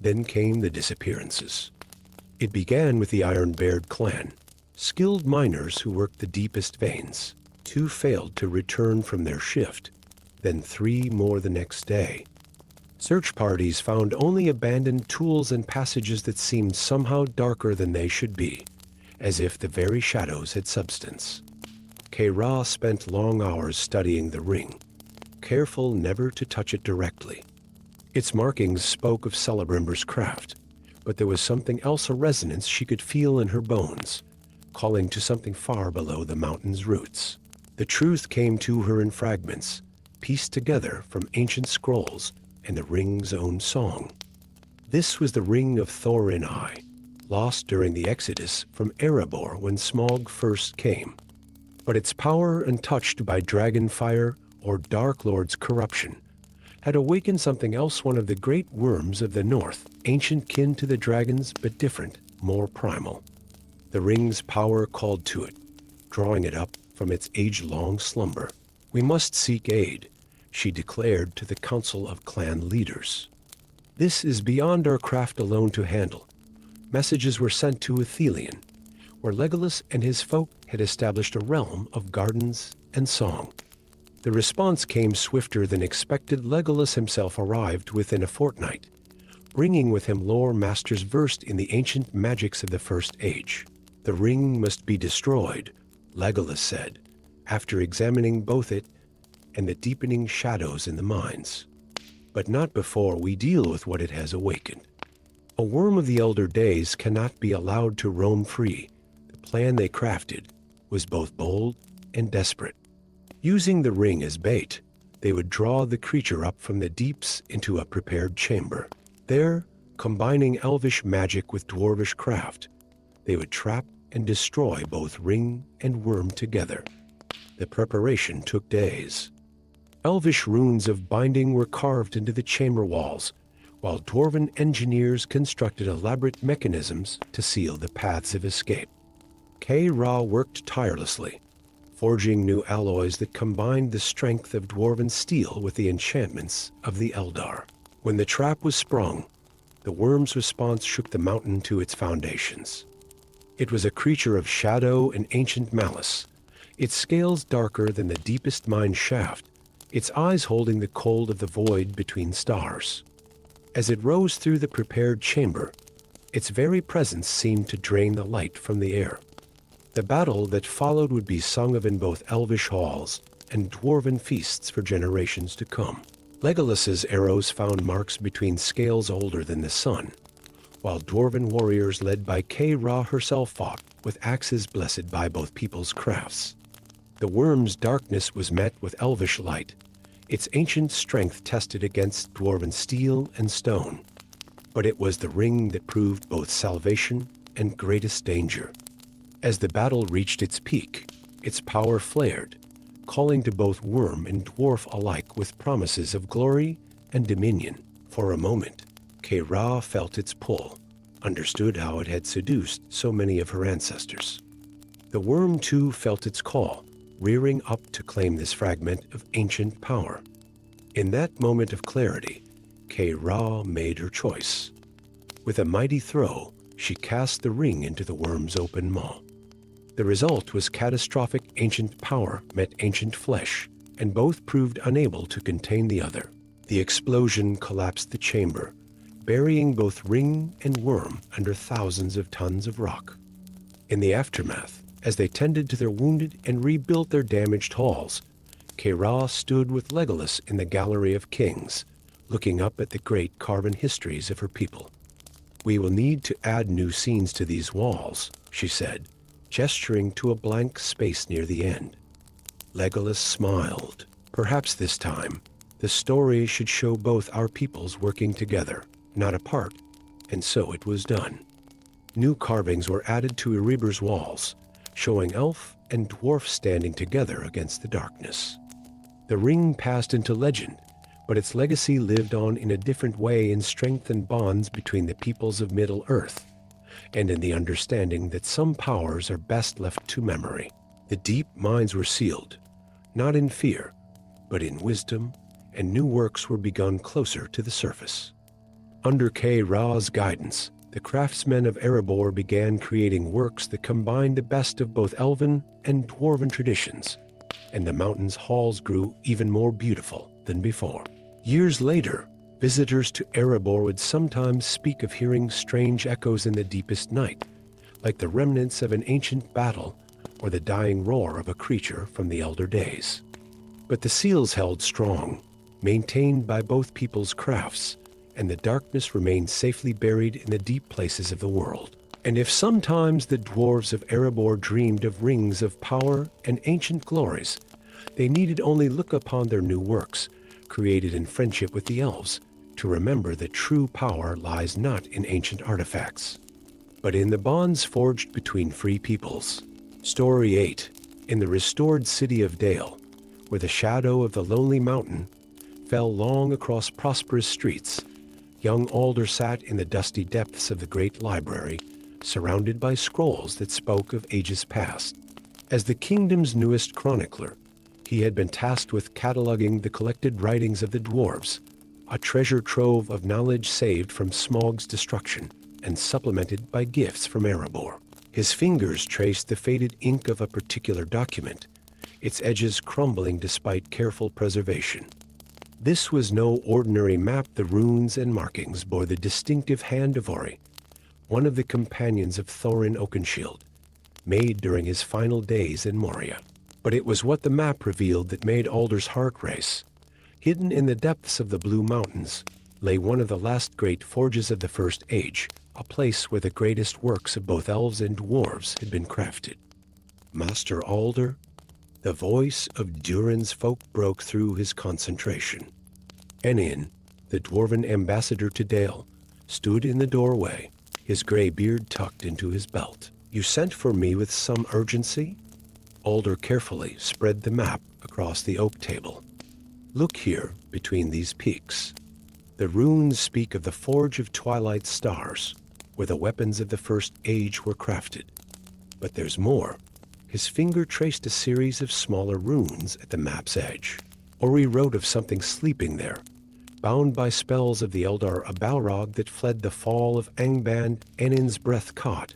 Then came the disappearances. It began with the Iron-Beard clan, skilled miners who worked the deepest veins. 2 failed to return from their shift, then 3 more the next day. Search parties found only abandoned tools and passages that seemed somehow darker than they should be, as if the very shadows had substance. Kay-Ra spent long hours studying the ring, careful never to touch it directly. Its markings spoke of Celebrimber's craft, but there was something else, a resonance she could feel in her bones, calling to something far below the mountain's roots. The truth came to her in fragments, pieced together from ancient scrolls and the ring's own song. This was the ring of Thorin-Eye, lost during the exodus from Erebor when Smaug first came. But its power, untouched by dragon fire or Dark Lord's corruption, had awakened something else, one of the great worms of the north, ancient kin to the dragons but different, more primal. The ring's power called to it, drawing it up from its age-long slumber. "We must seek aid," she declared to the council of clan leaders. "This is beyond our craft alone to handle." Messages were sent to Ithilien, where Legolas and his folk had established a realm of gardens and song. The response came swifter than expected. Legolas himself arrived within a fortnight, bringing with him lore masters versed in the ancient magics of the First Age. "The ring must be destroyed," Legolas said, after examining both it and the deepening shadows in the mines. "But not before we deal with what it has awakened. A worm of the elder days cannot be allowed to roam free." The plan they crafted was both bold and desperate. Using the ring as bait, they would draw the creature up from the deeps into a prepared chamber. There, combining elvish magic with dwarvish craft, they would trap and destroy both ring and worm together. The preparation took days. Elvish runes of binding were carved into the chamber walls, while dwarven engineers constructed elaborate mechanisms to seal the paths of escape. Kay-Ra worked tirelessly, forging new alloys that combined the strength of dwarven steel with the enchantments of the Eldar. When the trap was sprung, the worm's response shook the mountain to its foundations. It was a creature of shadow and ancient malice, its scales darker than the deepest mine shaft, its eyes holding the cold of the void between stars. As it rose through the prepared chamber, its very presence seemed to drain the light from the air. The battle that followed would be sung of in both elvish halls and dwarven feasts for generations to come. Legolas's arrows found marks between scales older than the sun, while dwarven warriors led by Kay-Ra herself fought with axes blessed by both people's crafts. The worm's darkness was met with elvish light, its ancient strength tested against dwarven steel and stone. But it was the ring that proved both salvation and greatest danger. As the battle reached its peak, its power flared, calling to both worm and dwarf alike with promises of glory and dominion. For a moment, Kay-Ra felt its pull, understood how it had seduced so many of her ancestors. The worm too felt its call, rearing up to claim this fragment of ancient power. In that moment of clarity, Kay-Ra made her choice. With a mighty throw, she cast the ring into the worm's open maw. The result was catastrophic. Ancient power met ancient flesh, and both proved unable to contain the other. The explosion collapsed the chamber, burying both ring and worm under thousands of tons of rock. In the aftermath, as they tended to their wounded and rebuilt their damaged halls, Kay-Ra stood with Legolas in the Gallery of Kings, looking up at the great carven histories of her people. "We will need to add new scenes to these walls," she said, gesturing to a blank space near the end. Legolas smiled. Perhaps this time, the story should show both our peoples working together, not apart, and so it was done. New carvings were added to Erebor's walls, showing elf and dwarf standing together against the darkness. The ring passed into legend, but its legacy lived on in a different way in strengthened bonds between the peoples of Middle-earth, and in the understanding that some powers are best left to memory. The deep mines were sealed, not in fear, but in wisdom, and new works were begun closer to the surface. Under Kay-Ra's guidance, the craftsmen of Erebor began creating works that combined the best of both elven and dwarven traditions, and the mountain's halls grew even more beautiful than before. Years later, visitors to Erebor would sometimes speak of hearing strange echoes in the deepest night, like the remnants of an ancient battle or the dying roar of a creature from the elder days. But the seals held strong, maintained by both people's crafts, and the darkness remained safely buried in the deep places of the world. And if sometimes the dwarves of Erebor dreamed of rings of power and ancient glories, they needed only look upon their new works, created in friendship with the elves, to remember that true power lies not in ancient artifacts, but in the bonds forged between free peoples. Story 8. In the restored city of Dale, where the shadow of the lonely mountain fell long across prosperous streets, young Alder sat in the dusty depths of the great library, surrounded by scrolls that spoke of ages past. As the kingdom's newest chronicler, he had been tasked with cataloging the collected writings of the dwarves, a treasure trove of knowledge saved from Smaug's destruction and supplemented by gifts from Erebor. His fingers traced the faded ink of a particular document, its edges crumbling despite careful preservation. This was no ordinary map. The runes and markings bore the distinctive hand of Ori, one of the companions of Thorin Oakenshield, made during his final days in Moria. But it was what the map revealed that made Alder's heart race. Hidden in the depths of the Blue Mountains lay one of the last great forges of the First Age, a place where the greatest works of both elves and dwarves had been crafted. Master Alder, the voice of Durin's folk broke through his concentration. Enin, the dwarven ambassador to Dale, stood in the doorway, his gray beard tucked into his belt. "You sent for me with some urgency?" Alder carefully spread the map across the oak table. "Look here, between these peaks. The runes speak of the Forge of Twilight Stars, where the weapons of the First Age were crafted. But there's more." His finger traced a series of smaller runes at the map's edge. Ori wrote of something sleeping there, bound by spells of the Eldar Balrog that fled the fall of Angband. Enin's breath caught,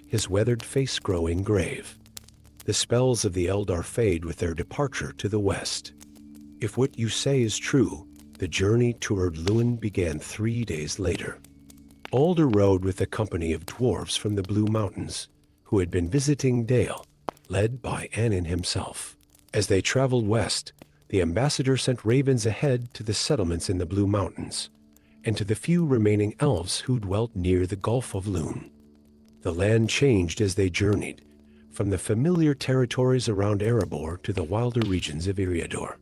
his weathered face growing grave. The spells of the Eldar fade with their departure to the west. If what you say is true, the journey toward Luin began 3 days later. Alder rode with a company of dwarves from the Blue Mountains, who had been visiting Dale, led by Enin himself. As they traveled west, the ambassador sent ravens ahead to the settlements in the Blue Mountains, and to the few remaining elves who dwelt near the Gulf of Luin. The land changed as they journeyed, from the familiar territories around Erebor to the wilder regions of Eriador.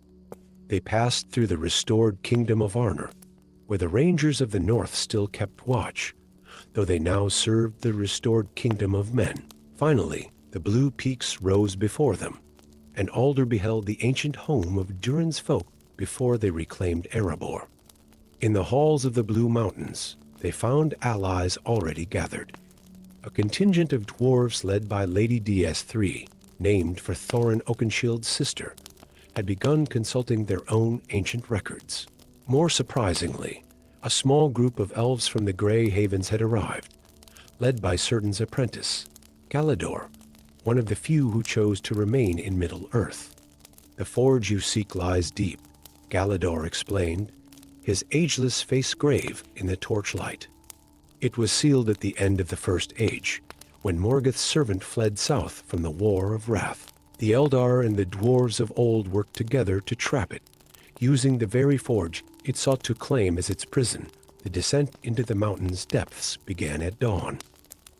They passed through the restored Kingdom of Arnor, where the Rangers of the North still kept watch, though they now served the restored Kingdom of Men. Finally, the blue peaks rose before them, and Alder beheld the ancient home of Durin's folk before they reclaimed Erebor. In the halls of the Blue Mountains, they found allies already gathered. A contingent of dwarves led by Lady DS3, named for Thorin Oakenshield's sister, had begun consulting their own ancient records. More surprisingly, a small group of elves from the Grey Havens had arrived, led by Certain's apprentice, Galador, one of the few who chose to remain in Middle-earth. "The forge you seek lies deep," Galador explained, his ageless face grave in the torchlight. "It was sealed at the end of the First Age, when Morgoth's servant fled south from the War of Wrath. The Eldar and the dwarves of old worked together to trap it, using the very forge it sought to claim as its prison. The descent into the mountain's depths began at dawn.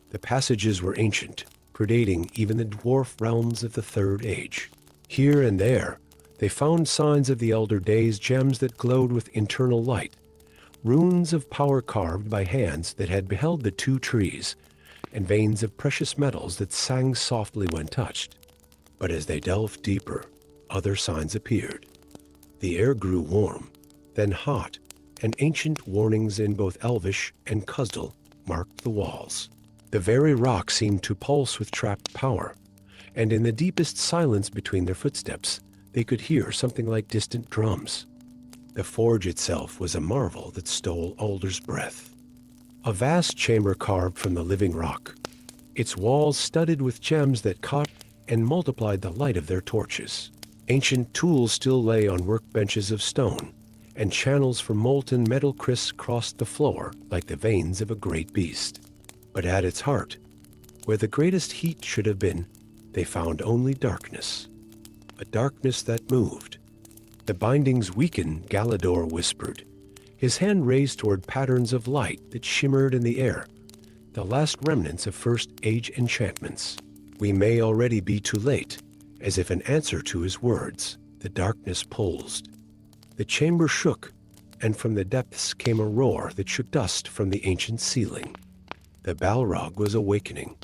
The passages were ancient, predating even the dwarf realms of the Third Age. Here and there, they found signs of the Elder Days, gems that glowed with internal light, runes of power carved by hands that had beheld the two trees, and veins of precious metals that sang softly when touched. But as they delved deeper, other signs appeared. The air grew warm, then hot, and ancient warnings in both Elvish and Khuzdul marked the walls. The very rock seemed to pulse with trapped power, and in the deepest silence between their footsteps, they could hear something like distant drums. The forge itself was a marvel that stole Alder's breath. A vast chamber carved from the living rock, its walls studded with gems that caught and multiplied the light of their torches. Ancient tools still lay on workbenches of stone, and channels for molten metal crisscrossed the floor like the veins of a great beast. But at its heart, where the greatest heat should have been, they found only darkness. A darkness that moved. "The bindings weaken," Galador whispered, his hand raised toward patterns of light that shimmered in the air, the last remnants of First Age enchantments. "We may already be too late." As if in answer to his words, the darkness pulsed. The chamber shook, and from the depths came a roar that shook dust from the ancient ceiling. The Balrog was awakening.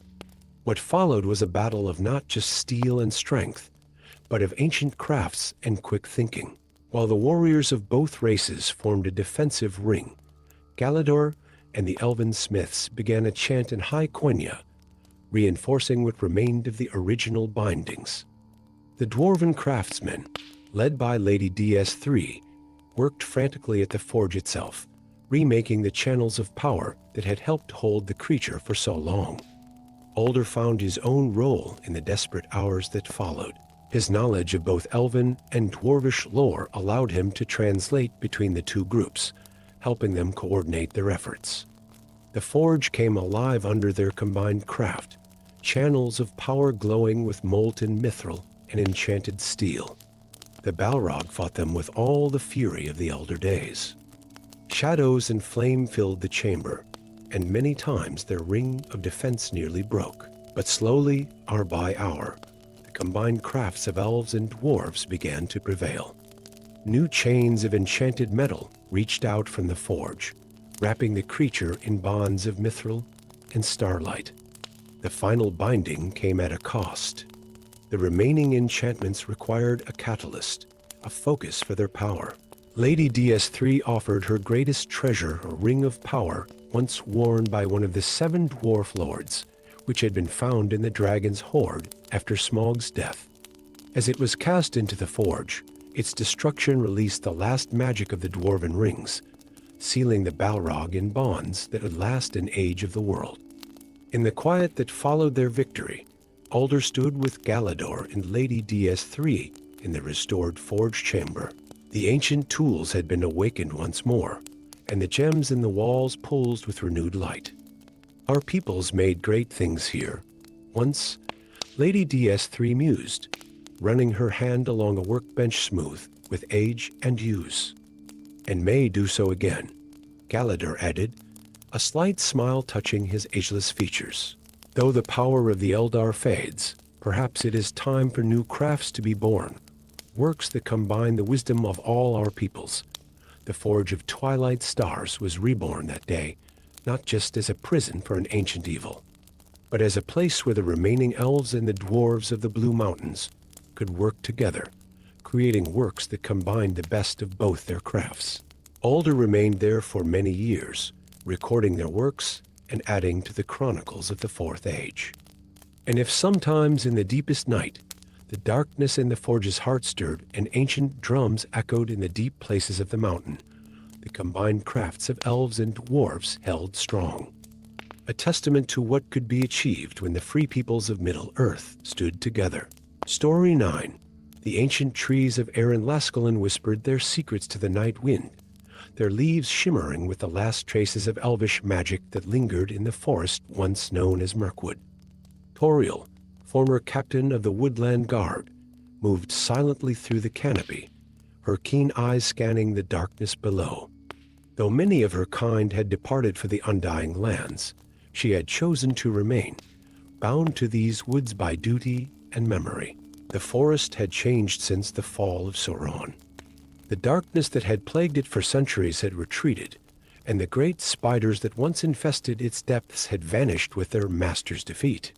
What followed was a battle of not just steel and strength, but of ancient crafts and quick thinking. While the warriors of both races formed a defensive ring, Galador and the elven smiths began a chant in High Quenya, reinforcing what remained of the original bindings. The dwarven craftsmen, led by Lady DS3, worked frantically at the forge itself, remaking the channels of power that had helped hold the creature for so long. Alder found his own role in the desperate hours that followed. His knowledge of both elven and dwarvish lore allowed him to translate between the two groups, helping them coordinate their efforts. The forge came alive under their combined craft, channels of power glowing with molten mithril and enchanted steel. The Balrog fought them with all the fury of the Elder Days. Shadows and flame filled the chamber, and many times their ring of defense nearly broke. But slowly, hour by hour, the combined crafts of elves and dwarves began to prevail. New chains of enchanted metal reached out from the forge, wrapping the creature in bonds of mithril and starlight. The final binding came at a cost. The remaining enchantments required a catalyst, a focus for their power. Lady DS3 offered her greatest treasure, a ring of power once worn by one of the 7 dwarf lords, which had been found in the dragon's hoard after Smaug's death. As it was cast into the forge, its destruction released the last magic of the dwarven rings, sealing the Balrog in bonds that would last an age of the world. In the quiet that followed their victory, Alder stood with Galador and Lady DS3 in the restored forge chamber. The ancient tools had been awakened once more, and the gems in the walls pulsed with renewed light. "Our peoples made great things here. Once," Lady DS3 mused, running her hand along a workbench smooth with age and use. "And may do so again," Galador added, a slight smile touching his ageless features. "Though the power of the Eldar fades, perhaps it is time for new crafts to be born, works that combine the wisdom of all our peoples." The Forge of Twilight Stars was reborn that day, not just as a prison for an ancient evil, but as a place where the remaining elves and the dwarves of the Blue Mountains could work together, creating works that combined the best of both their crafts. Alder remained there for many years, recording their works and adding to the chronicles of the Fourth Age. And if sometimes in the deepest night, the darkness in the forge's heart stirred and ancient drums echoed in the deep places of the mountain, the combined crafts of elves and dwarves held strong, a testament to what could be achieved when the free peoples of Middle-earth stood together. Story 9. The ancient trees of Erin Lascalon whispered their secrets to the night wind, their leaves shimmering with the last traces of elvish magic that lingered in the forest once known as Mirkwood. Toriel, former captain of the Woodland Guard, moved silently through the canopy, her keen eyes scanning the darkness below. Though many of her kind had departed for the undying lands, she had chosen to remain, bound to these woods by duty and memory. The forest had changed since the fall of Sauron. The darkness that had plagued it for centuries had retreated, and the great spiders that once infested its depths had vanished with their master's defeat.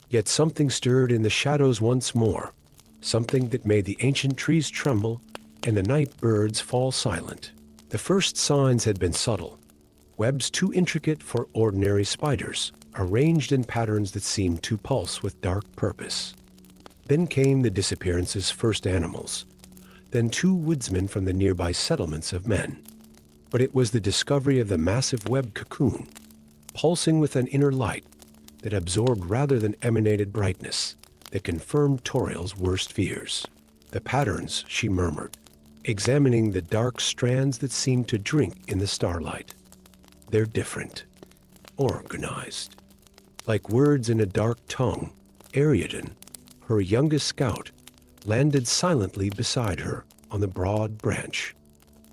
Yet something stirred in the shadows once more, something that made the ancient trees tremble and the night birds fall silent. The first signs had been subtle, webs too intricate for ordinary spiders, arranged in patterns that seemed to pulse with dark purpose. Then came the disappearance's first animals, then 2 woodsmen from the nearby settlements of men. But it was the discovery of the massive web cocoon, pulsing with an inner light that absorbed rather than emanated brightness, that confirmed Toriel's worst fears. The patterns, she murmured, examining the dark strands that seemed to drink in the starlight. They're different, organized. Like words in a dark tongue, Ariadne, her youngest scout, landed silently beside her on the broad branch.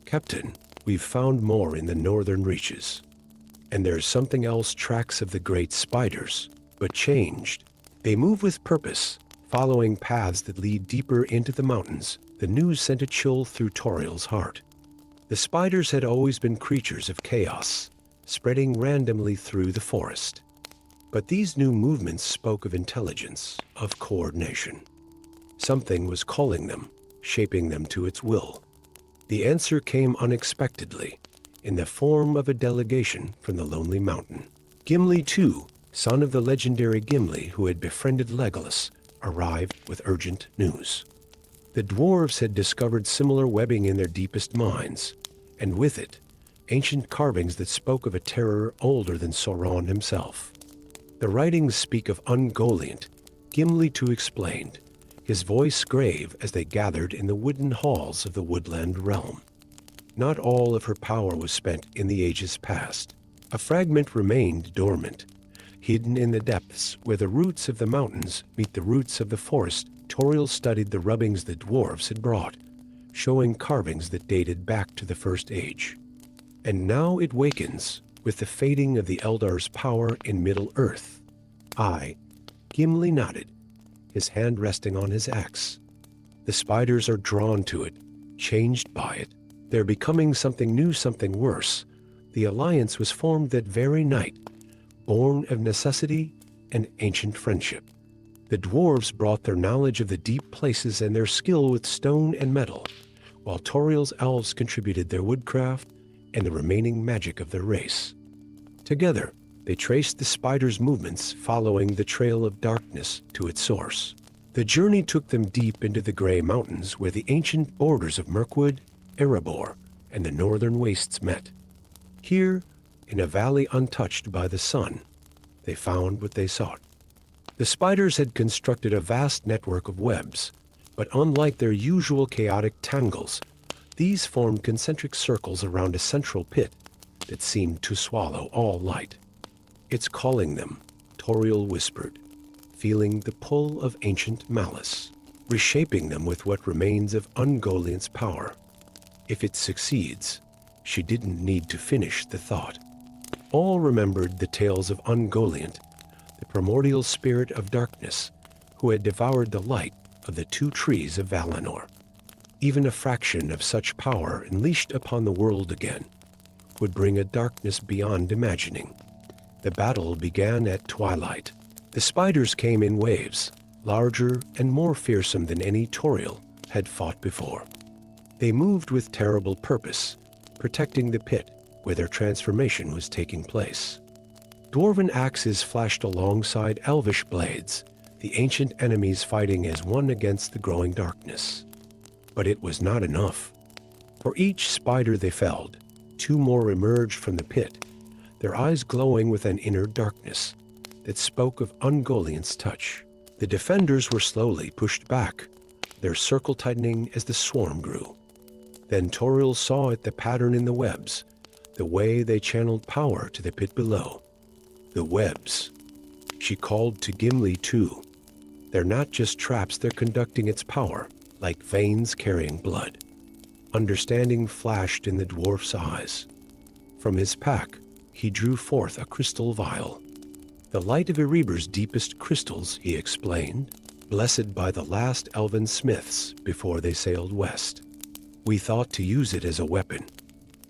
Captain, we've found more in the northern reaches. And there's something else, tracks of the great spiders, but changed. They move with purpose, following paths that lead deeper into the mountains. The news sent a chill through Toriel's heart. The spiders had always been creatures of chaos, spreading randomly through the forest. But these new movements spoke of intelligence, of coordination. Something was calling them, shaping them to its will. The answer came unexpectedly, in the form of a delegation from the Lonely Mountain. Gimli, too, son of the legendary Gimli who had befriended Legolas, arrived with urgent news. The dwarves had discovered similar webbing in their deepest minds, and with it, ancient carvings that spoke of a terror older than Sauron himself. The writings speak of Ungoliant, Gimli too explained, his voice grave as they gathered in the wooden halls of the woodland realm. Not all of her power was spent in the ages past. A fragment remained dormant, hidden in the depths where the roots of the mountains meet the roots of the forest. Toriel studied the rubbings the dwarves had brought, showing carvings that dated back to the First Age. And now it wakens with the fading of the Eldar's power in Middle-earth. Gimli nodded, his hand resting on his axe. The spiders are drawn to it, changed by it. They're becoming something new, something worse. The alliance was formed that very night, born of necessity and ancient friendship. The dwarves brought their knowledge of the deep places and their skill with stone and metal, while Toriel's elves contributed their woodcraft and the remaining magic of their race. Together, they traced the spider's movements, following the trail of darkness to its source. The journey took them deep into the Grey Mountains, where the ancient borders of Mirkwood, Erebor, and the northern wastes met. Here, in a valley untouched by the sun, they found what they sought. The spiders had constructed a vast network of webs, but unlike their usual chaotic tangles, these formed concentric circles around a central pit that seemed to swallow all light. "It's calling them," Toriel whispered, feeling the pull of ancient malice, reshaping them with what remains of Ungoliant's power. If it succeeds, she didn't need to finish the thought. All remembered the tales of Ungoliant, the primordial spirit of darkness, who had devoured the light of the 2 trees of Valinor. Even a fraction of such power unleashed upon the world again would bring a darkness beyond imagining. The battle began at twilight. The spiders came in waves, larger and more fearsome than any Toriel had fought before. They moved with terrible purpose, protecting the pit where their transformation was taking place. Dwarven axes flashed alongside elvish blades, the ancient enemies fighting as one against the growing darkness. But it was not enough. For each spider they felled, 2 more emerged from the pit, their eyes glowing with an inner darkness that spoke of Ungoliant's touch. The defenders were slowly pushed back, their circle tightening as the swarm grew. Then Toriel saw the pattern in the webs, the way they channeled power to the pit below. The webs. She called to Gimli too. They're not just traps, they're conducting its power, like veins carrying blood. Understanding flashed in the dwarf's eyes. From his pack, he drew forth a crystal vial. The light of Erebor's deepest crystals, he explained, blessed by the last elven smiths before they sailed west. We thought to use it as a weapon,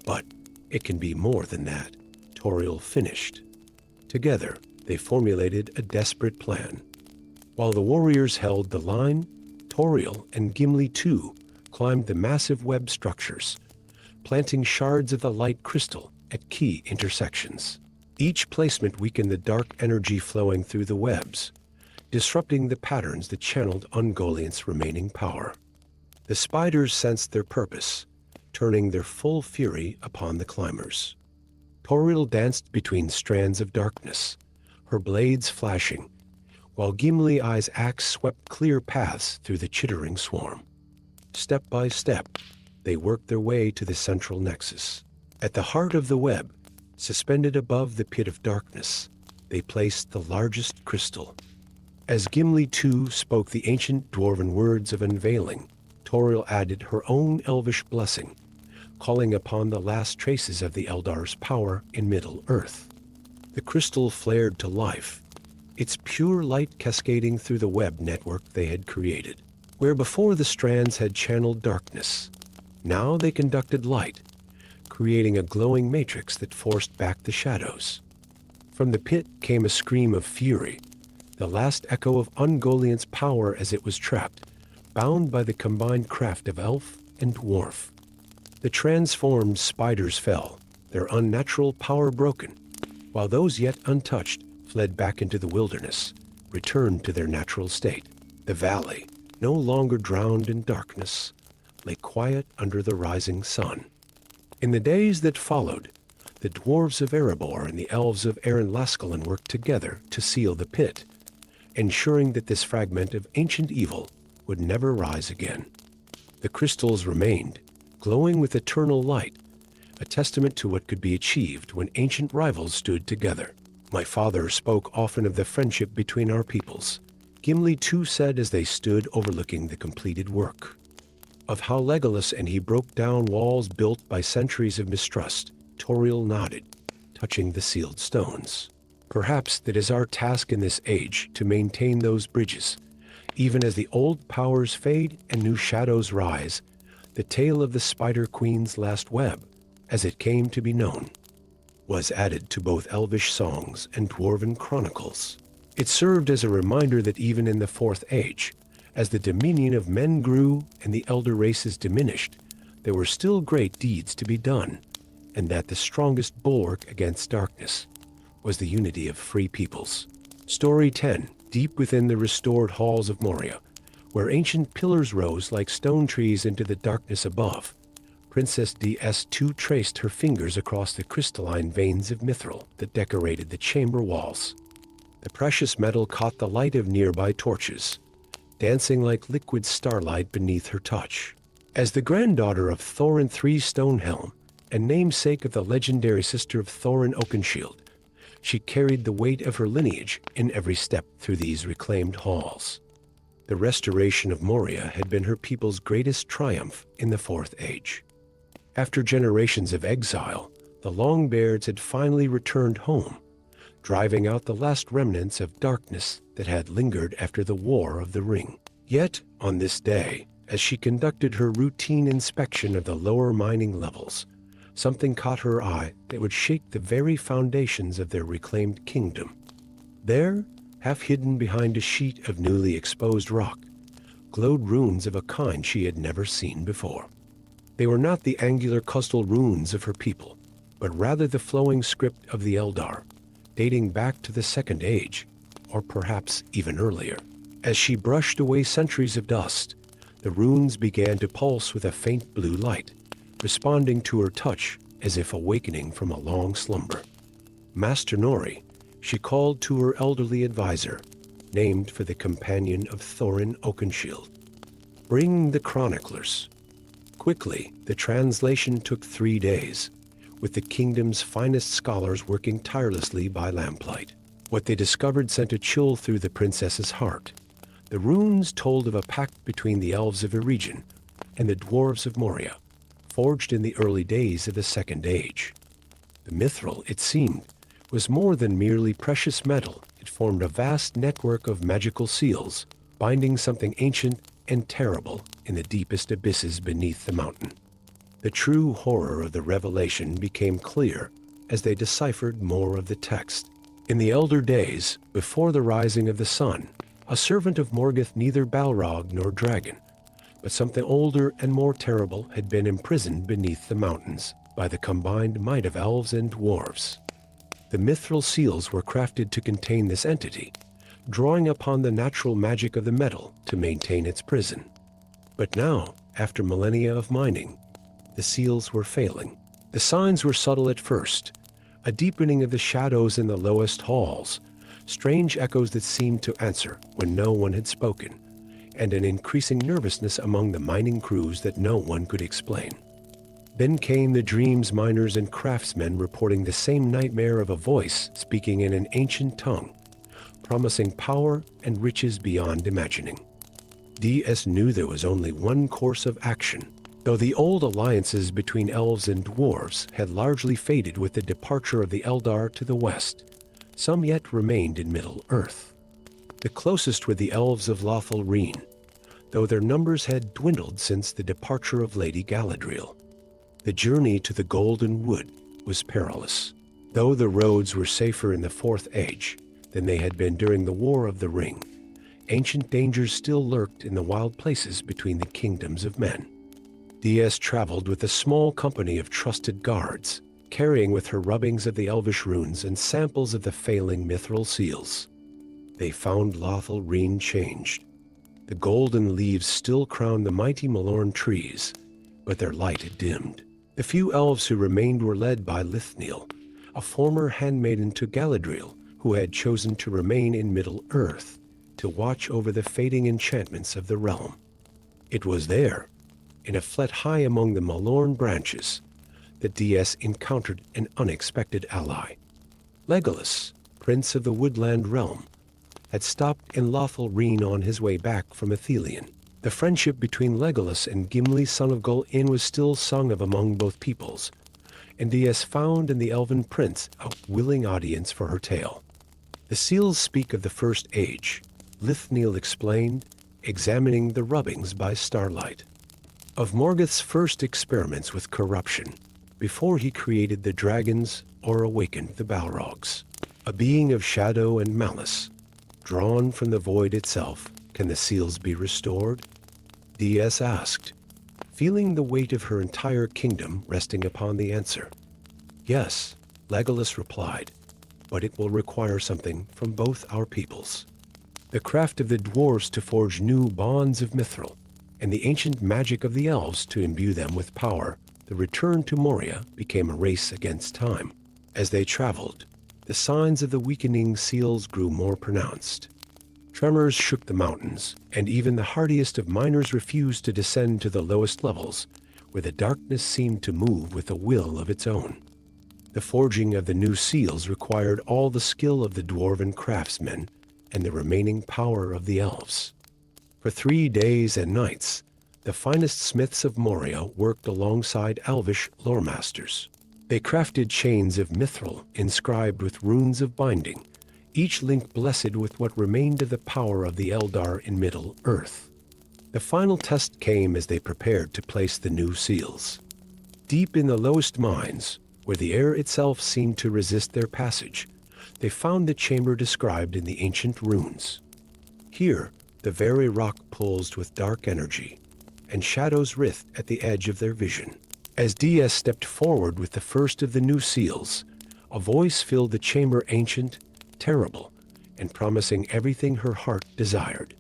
but it can be more than that, Toriel finished. Together, they formulated a desperate plan. While the warriors held the line, Toriel and Gimli too climbed the massive web structures, planting shards of the light crystal at key intersections. Each placement weakened the dark energy flowing through the webs, disrupting the patterns that channeled Ungoliant's remaining power. The spiders sensed their purpose, turning their full fury upon the climbers. Toriel danced between strands of darkness, her blades flashing, while Gimli Eye's axe swept clear paths through the chittering swarm. Step by step, they worked their way to the central nexus. At the heart of the web, suspended above the pit of darkness, they placed the largest crystal. As Gimli too spoke the ancient dwarven words of unveiling, Toriel added her own elvish blessing, calling upon the last traces of the Eldar's power in Middle-earth. The crystal flared to life, its pure light cascading through the web network they had created. Where before the strands had channeled darkness, now they conducted light, creating a glowing matrix that forced back the shadows. From the pit came a scream of fury, the last echo of Ungoliant's power as it was trapped, bound by the combined craft of elf and dwarf. The transformed spiders fell, their unnatural power broken, while those yet untouched fled back into the wilderness, returned to their natural state. The valley, no longer drowned in darkness, lay quiet under the rising sun. In the days that followed, the dwarves of Erebor and the elves of Laskallen worked together to seal the pit, ensuring that this fragment of ancient evil would never rise again. The crystals remained, glowing with eternal light, a testament to what could be achieved when ancient rivals stood together. My father spoke often of the friendship between our peoples, Gimli too said as they stood overlooking the completed work. Of how Legolas and he broke down walls built by centuries of mistrust, Toriel nodded, touching the sealed stones. Perhaps that is our task in this age, to maintain those bridges. Even as the old powers fade and new shadows rise, the tale of the Spider Queen's last web, as it came to be known, was added to both Elvish songs and Dwarven chronicles. It served as a reminder that even in the Fourth Age, as the dominion of men grew and the elder races diminished, there were still great deeds to be done, and that the strongest bulwark against darkness was the unity of free peoples. Story 10. Deep within the restored halls of Moria, where ancient pillars rose like stone trees into the darkness above, Princess DS2 traced her fingers across the crystalline veins of mithril that decorated the chamber walls. The precious metal caught the light of nearby torches, dancing like liquid starlight beneath her touch. As the granddaughter of Thorin III Stonehelm and namesake of the legendary sister of Thorin Oakenshield, she carried the weight of her lineage in every step through these reclaimed halls. The restoration of Moria had been her people's greatest triumph in the Fourth Age. After generations of exile, the Longbeards had finally returned home, driving out the last remnants of darkness that had lingered after the War of the Ring. Yet, on this day, as she conducted her routine inspection of the lower mining levels, something caught her eye that would shake the very foundations of their reclaimed kingdom. There, half hidden behind a sheet of newly exposed rock, glowed runes of a kind she had never seen before. They were not the angular custal runes of her people, but rather the flowing script of the Eldar, dating back to the Second Age, or perhaps even earlier. As she brushed away centuries of dust, the runes began to pulse with a faint blue light, responding to her touch as if awakening from a long slumber. Master Nori, she called to her elderly advisor, named for the companion of Thorin Oakenshield. Bring the chroniclers. Quickly, the translation took 3 days, with the kingdom's finest scholars working tirelessly by lamplight. What they discovered sent a chill through the princess's heart. The runes told of a pact between the Elves of Erebor and the Dwarves of Moria, forged in the early days of the Second Age. The mithril, it seemed, was more than merely precious metal. It formed a vast network of magical seals, binding something ancient and terrible in the deepest abysses beneath the mountain. The true horror of the revelation became clear as they deciphered more of the text. In the elder days, before the rising of the sun, a servant of Morgoth, neither Balrog nor dragon, but something older and more terrible, had been imprisoned beneath the mountains by the combined might of elves and dwarves. The mithril seals were crafted to contain this entity, drawing upon the natural magic of the metal to maintain its prison. But now, after millennia of mining, the seals were failing. The signs were subtle at first, a deepening of the shadows in the lowest halls, strange echoes that seemed to answer when no one had spoken, and an increasing nervousness among the mining crews that no one could explain. Then came the dreams, miners and craftsmen reporting the same nightmare of a voice speaking in an ancient tongue, promising power and riches beyond imagining. DS knew there was only one course of action. Though the old alliances between elves and dwarves had largely faded with the departure of the Eldar to the west, some yet remained in Middle-earth. The closest were the elves of Lothlorien, though their numbers had dwindled since the departure of Lady Galadriel. The journey to the Golden Wood was perilous, though the roads were safer in the Fourth Age than they had been during the War of the Ring. Ancient dangers still lurked in the wild places between the kingdoms of men. DS traveled with a small company of trusted guards, carrying with her rubbings of the elvish runes and samples of the failing mithril seals. They found Lothlorien changed. The golden leaves still crowned the mighty Malorn trees, but their light had dimmed. The few elves who remained were led by Lithnil, a former handmaiden to Galadriel, who had chosen to remain in Middle-earth to watch over the fading enchantments of the realm. It was there, in a flat high among the Malorn branches, that DS encountered an unexpected ally. Legolas, prince of the woodland realm, had stopped in Lothlorien on his way back from Ithilien. The friendship between Legolas and Gimli, son of Gul-in, was still sung of among both peoples, and DS found in the elven prince a willing audience for her tale. The seals speak of the First Age, Lithnil explained, examining the rubbings by starlight. Of Morgoth's first experiments with corruption, before he created the dragons or awakened the Balrogs. A being of shadow and malice, drawn from the void itself, can the seals be restored? DS asked, feeling the weight of her entire kingdom resting upon the answer. Yes, Legolas replied, but it will require something from both our peoples. The craft of the dwarves to forge new bonds of mithril, and the ancient magic of the elves to imbue them with power. The return to Moria became a race against time. As they traveled, the signs of the weakening seals grew more pronounced. Tremors shook the mountains, and even the hardiest of miners refused to descend to the lowest levels, where the darkness seemed to move with a will of its own. The forging of the new seals required all the skill of the dwarven craftsmen and the remaining power of the elves. For 3 days and nights, the finest smiths of Moria worked alongside elvish loremasters. They crafted chains of mithril inscribed with runes of binding, each link blessed with what remained of the power of the Eldar in Middle-earth. The final test came as they prepared to place the new seals. Deep in the lowest mines, where the air itself seemed to resist their passage, they found the chamber described in the ancient runes. Here, the very rock pulsed with dark energy, and shadows writhed at the edge of their vision. As Dia stepped forward with the first of the new seals, a voice filled the chamber, ancient, terrible, and promising everything her heart desired.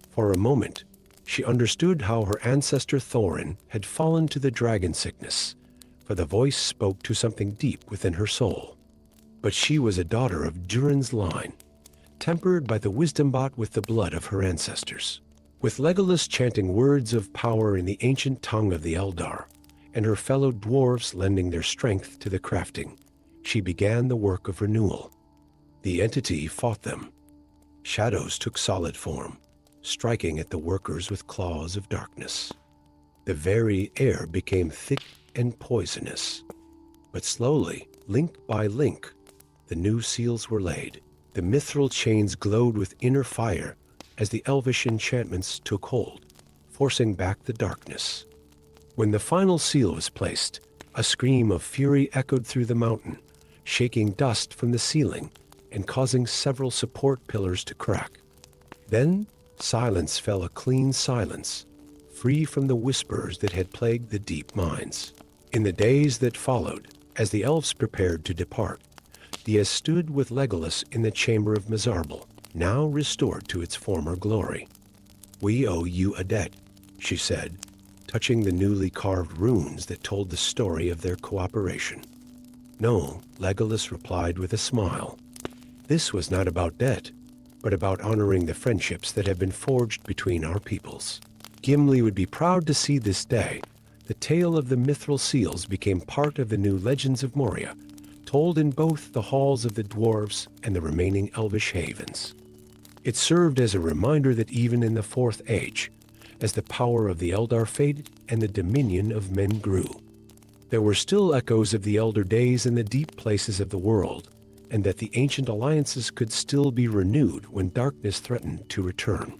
For a moment, she understood how her ancestor Thorin had fallen to the dragon sickness, for the voice spoke to something deep within her soul. But she was a daughter of Durin's line, tempered by the wisdom bought with the blood of her ancestors. With Legolas chanting words of power in the ancient tongue of the Eldar, and her fellow dwarves lending their strength to the crafting, she began the work of renewal. The entity fought them. Shadows took solid form, striking at the workers with claws of darkness. The very air became thick and poisonous. But slowly, link by link, the new seals were laid. The mithril chains glowed with inner fire as the elvish enchantments took hold, forcing back the darkness. When the final seal was placed, a scream of fury echoed through the mountain, shaking dust from the ceiling and causing several support pillars to crack. Then silence fell, a clean silence, free from the whispers that had plagued the deep mines. In the days that followed, as the elves prepared to depart, Dia stood with Legolas in the chamber of Mizarble, now restored to its former glory. "We owe you a debt," she said, touching the newly carved runes that told the story of their cooperation. "No," Legolas replied with a smile. "This was not about debt, but about honoring the friendships that have been forged between our peoples." Gimli would be proud to see this day. The tale of the mithril seals became part of the new legends of Moria, told in both the halls of the dwarves and the remaining elvish havens. It served as a reminder that even in the Fourth Age, as the power of the Eldar faded and the dominion of men grew, there were still echoes of the elder days in the deep places of the world, and that the ancient alliances could still be renewed when darkness threatened to return.